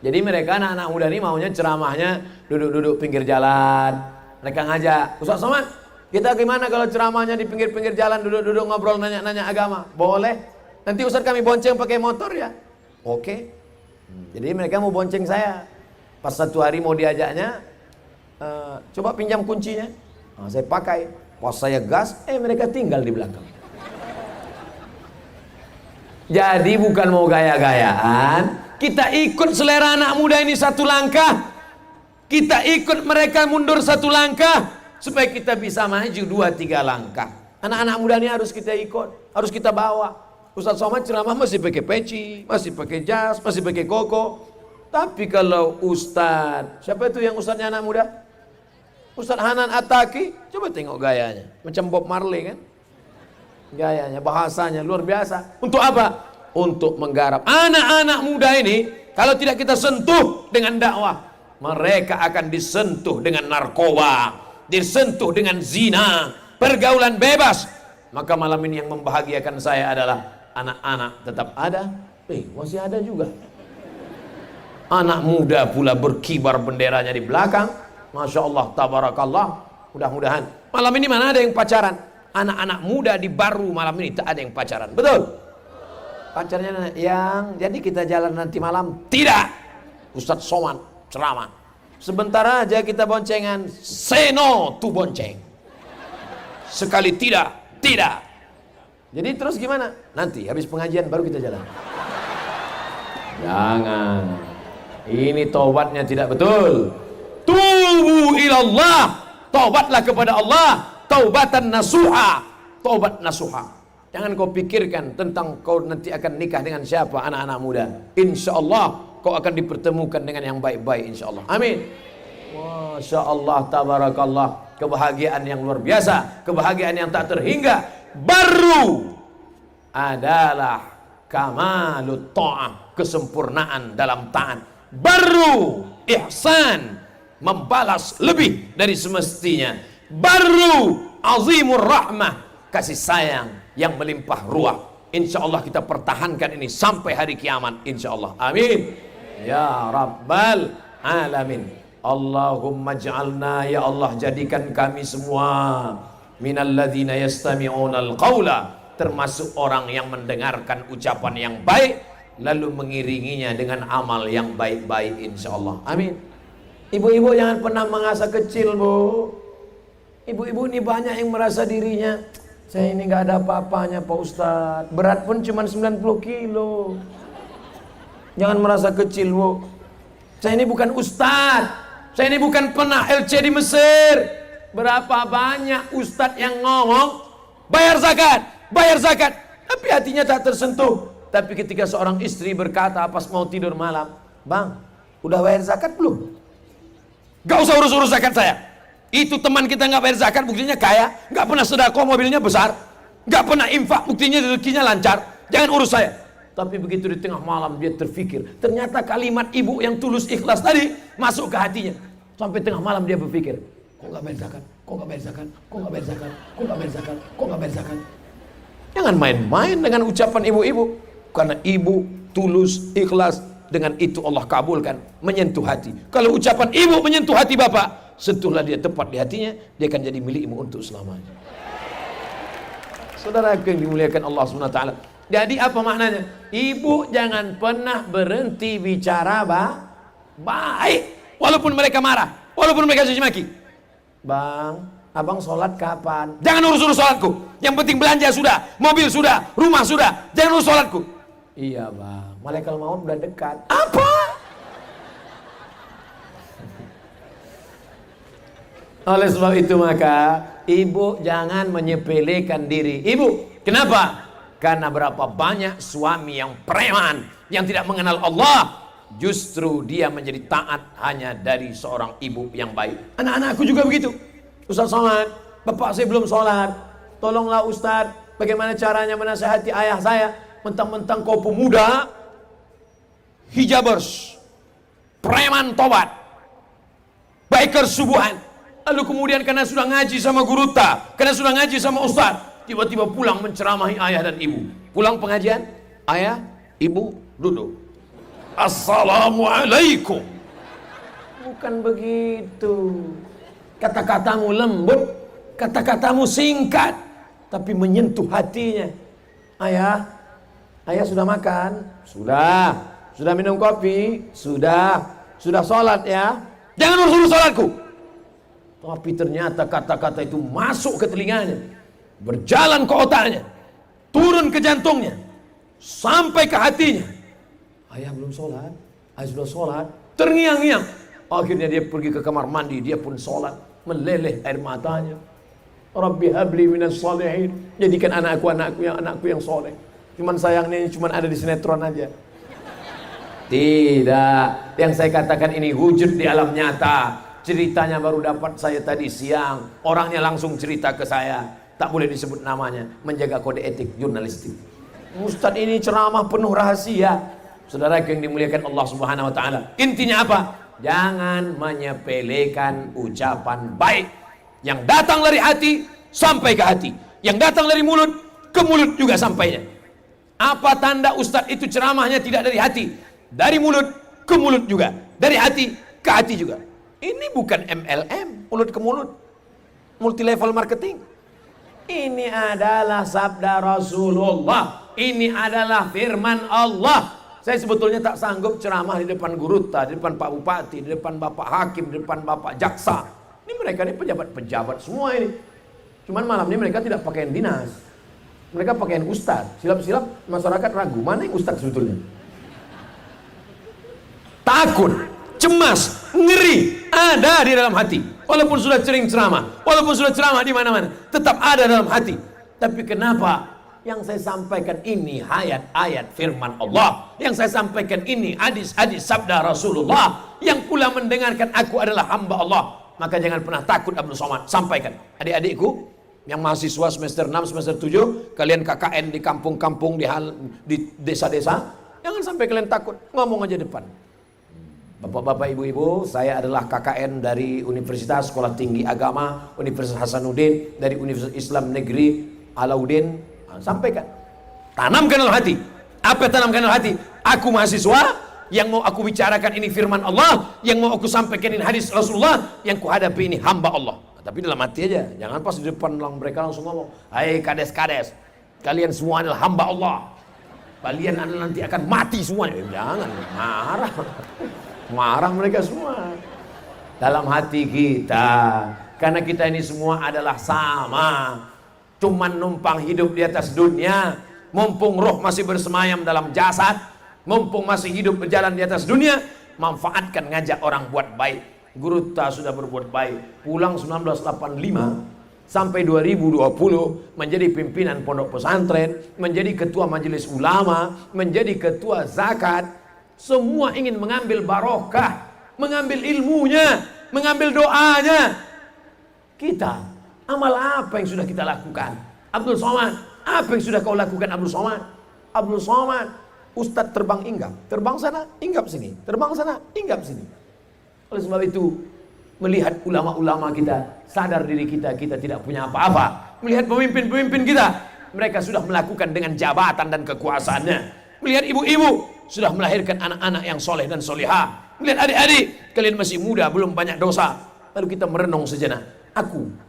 Jadi mereka anak-anak muda ini maunya ceramahnya duduk-duduk pinggir jalan. Mereka ngajak, Ustaz Somad, kita gimana kalau ceramahnya di pinggir-pinggir jalan, duduk-duduk ngobrol nanya-nanya agama? Boleh. Nanti Ustaz kami bonceng pakai motor ya. Oke. Jadi mereka mau bonceng saya. Pas satu hari mau diajaknya, coba pinjam kuncinya. Saya pakai. Pas saya gas, mereka tinggal di belakang. Jadi bukan mau gaya-gayaan. Kita ikut selera anak muda ini satu langkah. Kita ikut mereka mundur satu langkah. Supaya kita bisa maju 2-3 langkah. Anak-anak muda ini harus kita ikut. Harus kita bawa. Ustaz Somad ceramah masih pakai peci. Masih pakai jas. Masih pakai koko. Tapi kalau Ustaz, siapa itu yang Ustaznya anak muda? Ustaz Hanan Ataki. Coba tengok gayanya. Macam Bob Marley kan. Gayanya, bahasanya luar biasa. Untuk apa? Untuk menggarap anak-anak muda ini. Kalau tidak kita sentuh dengan dakwah, mereka akan disentuh dengan narkoba, disentuh dengan zina, pergaulan bebas. Maka malam ini yang membahagiakan saya adalah anak-anak tetap ada. Masih ada juga. Anak muda pula berkibar benderanya di belakang. Masya Allah, tabarakallah. Mudah-mudahan malam ini mana ada yang pacaran. Anak-anak muda di Baru malam ini tak ada yang pacaran. Betul? Pacarnya yang jadi kita jalan nanti malam. Tidak. Ustadz Somad ceramah. Sebentar aja kita boncengan. Say no to bonceng. Sekali tidak. Jadi terus gimana? Nanti habis pengajian baru kita jalan. Jangan. Ini taubatnya tidak betul. Tubu ilallah. Taubatlah kepada Allah. Taubatan nasuha. Taubat nasuha. Jangan kau pikirkan tentang kau nanti akan nikah dengan siapa, anak-anak muda. Insya Allah kau akan dipertemukan dengan yang baik-baik, insya Allah. Amin. Masya Allah, tabarakallah. Kebahagiaan yang luar biasa, kebahagiaan yang tak terhingga. Baru adalah kamalut ta'ah, kesempurnaan dalam taat. Baru ihsan, membalas lebih dari semestinya. Baru azimur rahmah, kasih sayang yang melimpah ruah. Insya Allah kita pertahankan ini sampai hari kiamat, insya Allah. Amin ya rabbal alamin. Allahumma ja'alna, ya Allah jadikan kami semua minalladzina yastami'unal qawla, termasuk orang yang mendengarkan ucapan yang baik lalu mengiringinya dengan amal yang baik-baik insyaallah. Amin. Ibu-ibu jangan pernah merasa kecil, Bu. Ibu-ibu ini banyak yang merasa dirinya, saya ini nggak ada apa-apanya Pak Ustadz, berat pun cuma 90 kilo. Jangan merasa kecil, Bu. Saya ini bukan Ustadz, saya ini bukan pernah LC di Mesir. Berapa banyak Ustadz yang ngomong bayar zakat, tapi hatinya tak tersentuh. Tapi ketika seorang istri berkata pas mau tidur malam, "Bang, udah bayar zakat belum?" "Gak usah urus-urus zakat saya." Itu teman kita gak bayar zakat, buktinya kaya. Gak pernah sedekah, mobilnya besar. Gak pernah infak, buktinya rezekinya lancar. Jangan urus saya. Tapi begitu di tengah malam dia terfikir, ternyata kalimat ibu yang tulus ikhlas tadi masuk ke hatinya. Sampai tengah malam dia berpikir, kok gak bayar zakat, kok gak bayar zakat, kok gak bayar zakat, kok gak bayar zakat, kok gak bayar zakat. Jangan main-main dengan ucapan ibu-ibu. Karena ibu tulus ikhlas, dengan itu Allah kabulkan, menyentuh hati. Kalau ucapan ibu menyentuh hati bapak, sentuhlah dia tepat di hatinya, dia akan jadi milikmu untuk selamanya. Saudara yang dimuliakan Allah SWT. Jadi apa maknanya? Ibu jangan pernah berhenti bicara baik, walaupun mereka marah, walaupun mereka caci maki. "Bang, abang sholat kapan?" "Jangan urus-urus sholatku. Yang penting belanja sudah, mobil sudah, rumah sudah. Jangan urus sholatku." "Iya bang, malaikat maut udah dekat." "Apa?" Oleh sebab itu maka ibu jangan menyepelekan diri ibu. Kenapa? Karena berapa banyak suami yang preman, yang tidak mengenal Allah, justru dia menjadi taat hanya dari seorang ibu yang baik. Anak-anakku juga begitu. "Ustaz sholat, bapak saya belum sholat. Tolonglah Ustaz, bagaimana caranya menasihati ayah saya?" Mentang-mentang kau pemuda, hijabers, preman tobat, bikers subuhan. Lalu kemudian karena sudah ngaji sama guru ta, karena sudah ngaji sama ustaz, tiba-tiba pulang menceramahi ayah dan ibu. Pulang pengajian, ayah, ibu duduk. "Assalamualaikum." Bukan begitu. Kata-katamu lembut, kata-katamu singkat, tapi menyentuh hatinya. Ayah sudah makan?" "Sudah." "Sudah minum kopi?" "Sudah." "Sudah sholat ya?" "Jangan urus sholatku." Tapi ternyata kata-kata itu masuk ke telinganya, berjalan ke otaknya, turun ke jantungnya, sampai ke hatinya. "Ayah belum sholat, ayah sudah sholat." Terngiang-ngiang. Akhirnya dia pergi ke kamar mandi, dia pun sholat, meleleh air matanya. "Rabbi habli minas sholihin." Jadikan anakku yang soleh. Cuman sayangnya cuman ada di sinetron aja. Tidak. Yang saya katakan ini wujud di alam nyata. Ceritanya baru dapat saya tadi siang. Orangnya langsung cerita ke saya. Tak boleh disebut namanya. Menjaga kode etik jurnalistik. Ustadz ini ceramah penuh rahasia. Saudara yang dimuliakan Allah Subhanahu wa taala. Intinya apa? Jangan menyepelekan ucapan baik. Yang datang dari hati sampai ke hati. Yang datang dari mulut ke mulut juga sampainya. Apa tanda ustadz itu ceramahnya tidak dari hati? Dari mulut ke mulut juga. Dari hati ke hati juga. Ini bukan MLM, mulut ke mulut, multi level marketing. Ini adalah sabda Rasulullah. Ini adalah firman Allah. Saya sebetulnya tak sanggup ceramah di depan guru, di depan Pak Bupati, di depan Bapak Hakim, di depan Bapak Jaksa. Ini mereka ini pejabat-pejabat semua ini. Cuman malam ini mereka tidak pakaian dinas. Mereka pakaian ustadz. Silap-silap masyarakat ragu, mana yang ustadz sebetulnya? Takut, cemas, ngeri ada di dalam hati. Walaupun sudah sering ceramah, walaupun sudah ceramah di mana-mana, tetap ada dalam hati. Tapi kenapa yang saya sampaikan ini ayat-ayat firman Allah, yang saya sampaikan ini hadis-hadis sabda Rasulullah, yang pula mendengarkan aku adalah hamba Allah. Maka jangan pernah takut Abdul Somad. Sampaikan adik-adikku yang mahasiswa semester 6, semester 7, kalian KKN di kampung-kampung, di desa-desa, jangan sampai kalian takut, ngomong aja depan. Bapak-bapak, ibu-ibu, saya adalah KKN dari Universitas Sekolah Tinggi Agama Universitas Hasanuddin, dari Universitas Islam Negeri Alauddin. Sampaikan, tanamkan dalam hati. Apa tanamkan dalam hati? Aku mahasiswa, Yang mau aku bicarakan ini firman Allah, yang mau aku sampaikan ini hadis Rasulullah, yang kuhadapi ini hamba Allah. Tapi dalam hati aja, jangan pas di depan mereka langsung ngomong, hai kades-kades, kalian semua adalah hamba Allah, kalian nanti akan mati semuanya. Jangan, marah mereka semua. Dalam hati kita, karena kita ini semua adalah sama, cuman numpang hidup di atas dunia. Mumpung roh masih bersemayam dalam jasad, mumpung masih hidup berjalan di atas dunia, manfaatkan ngajak orang buat baik. Guru ta sudah berbuat baik, pulang 1985 sampai 2020 menjadi pimpinan pondok pesantren, menjadi ketua majelis ulama, menjadi ketua zakat. Semua ingin mengambil barokah, mengambil ilmunya, mengambil doanya. Kita, amal apa yang sudah kita lakukan? Abdul Somad, apa yang sudah kau lakukan Abdul Somad? Abdul Somad, Ustadz terbang hinggap, terbang sana, hinggap sini, terbang sana, hinggap sini. Oleh sebab itu, melihat ulama-ulama kita, sadar diri kita, kita tidak punya apa-apa. Melihat pemimpin-pemimpin kita, mereka sudah melakukan dengan jabatan dan kekuasaannya. Melihat ibu-ibu, sudah melahirkan anak-anak yang soleh dan solehah. Melihat adik-adik, kalian masih muda, belum banyak dosa. Lalu kita merenung sejenak.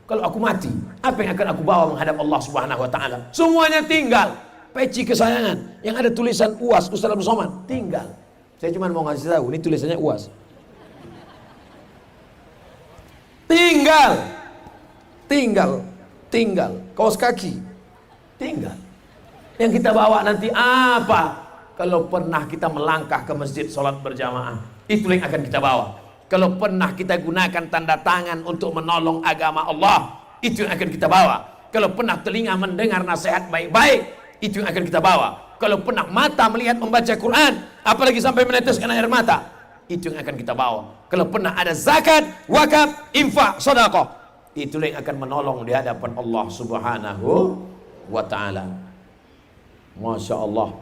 Kalau aku mati, apa yang akan aku bawa menghadap Allah Subhanahu wa Ta'ala? Semuanya tinggal. Peci kesayangan yang ada tulisan UAS Ustaz Abdul Somad tinggal. Saya cuma mau ngasih tahu, ini tulisannya UAS. Tinggal kaos kaki tinggal. Yang kita bawa nanti apa? Kalau pernah kita melangkah ke masjid sholat berjamaah, itu yang akan kita bawa. Kalau pernah kita gunakan tanda tangan untuk menolong agama Allah, itu yang akan kita bawa. Kalau pernah telinga mendengar nasihat baik-baik, itu yang akan kita bawa. Kalau pernah mata melihat membaca Quran, apalagi sampai meneteskan air mata, itu yang akan kita bawa. Kalau pernah ada zakat, wakaf, infak, sedekah, itu yang akan menolong di hadapan Allah Subhanahu wa Ta'ala. Masya Allah,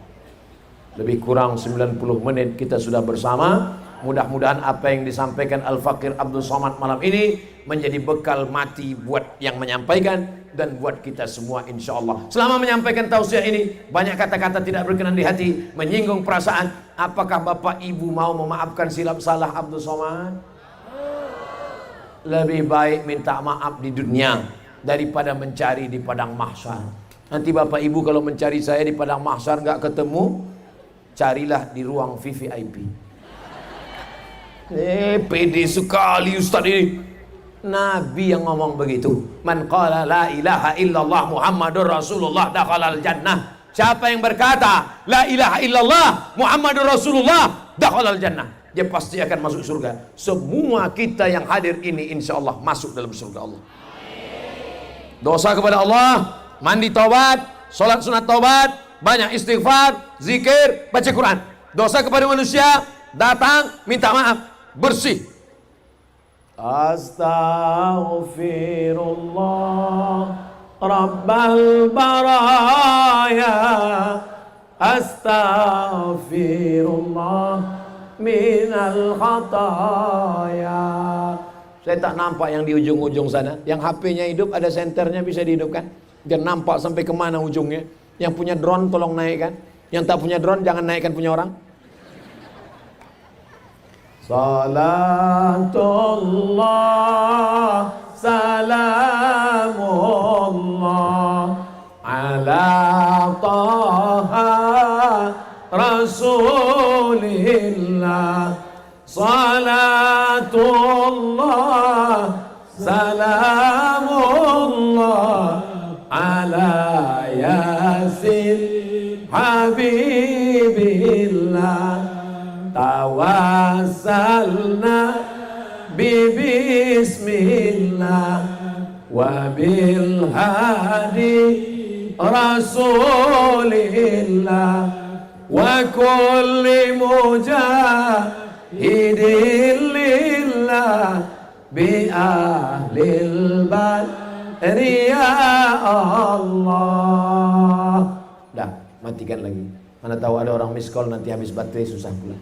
lebih kurang 90 menit kita sudah bersama. Mudah-mudahan apa yang disampaikan Al-Fakir Abdul Somad malam ini menjadi bekal mati buat yang menyampaikan dan buat kita semua insya Allah. Selama menyampaikan tausiah ini, banyak kata-kata tidak berkenan di hati, menyinggung perasaan. Apakah Bapak Ibu mau memaafkan silap salah Abdul Somad? Lebih baik minta maaf di dunia daripada mencari di padang mahsyar. Nanti Bapak Ibu kalau mencari saya di padang mahsyar nggak ketemu, carilah di ruang VVIP. Pede sekali Ustaz ini. Nabi yang ngomong begitu. Man qala la ilaha illallah Muhammadur Rasulullah dakhalal jannah. Siapa yang berkata la ilaha illallah Muhammadur Rasulullah dakhalal jannah, dia pasti akan masuk surga. Semua kita yang hadir ini insya Allah masuk dalam surga Allah. Dosa kepada Allah, mandi taubat, sholat sunat taubat, banyak istighfar, zikir, baca Quran. Dosa kepada manusia, datang minta maaf, bersih. Astaghfirullah Rabbal baraya, astaghfirullah minal khataya. Saya tak nampak yang di ujung-ujung sana. Yang HP-nya hidup, ada senternya, bisa dihidupkan. Biar nampak sampai kemana ujungnya. Yang punya drone tolong naikkan. Yang tak punya drone jangan naikkan punya orang. Salatullah salamullah ala taha rasulillah. Salatullah salamullah ala yasin habibillah. Tawassalna bismillah wa bil hadi rasulillah wa kulli mujahidin lillah bi ahlil badri ya Allah. Dah, matikan lagi. Mana tahu ada orang miss call nanti habis baterai susah pula.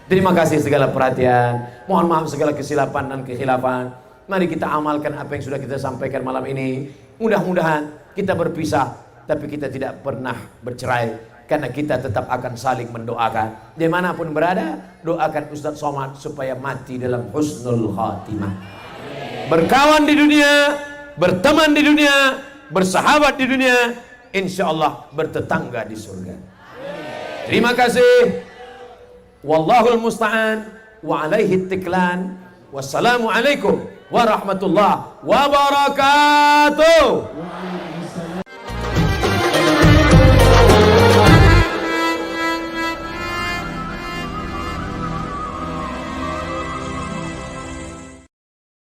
Terima kasih segala perhatian. Mohon maaf segala kesilapan dan kekhilafan. Mari kita amalkan apa yang sudah kita sampaikan malam ini. Mudah-mudahan kita berpisah, tapi kita tidak pernah bercerai. karena kita tetap akan saling mendoakan. Dimanapun berada, doakan Ustadz Somad supaya mati dalam husnul khatimah. Berkawan di dunia, berteman di dunia, bersahabat di dunia, insya Allah bertetangga di surga. Terima kasih. Wallahul musta'an wa alaihi tiklan. Wassalamualaikum warahmatullahi wabarakatuh.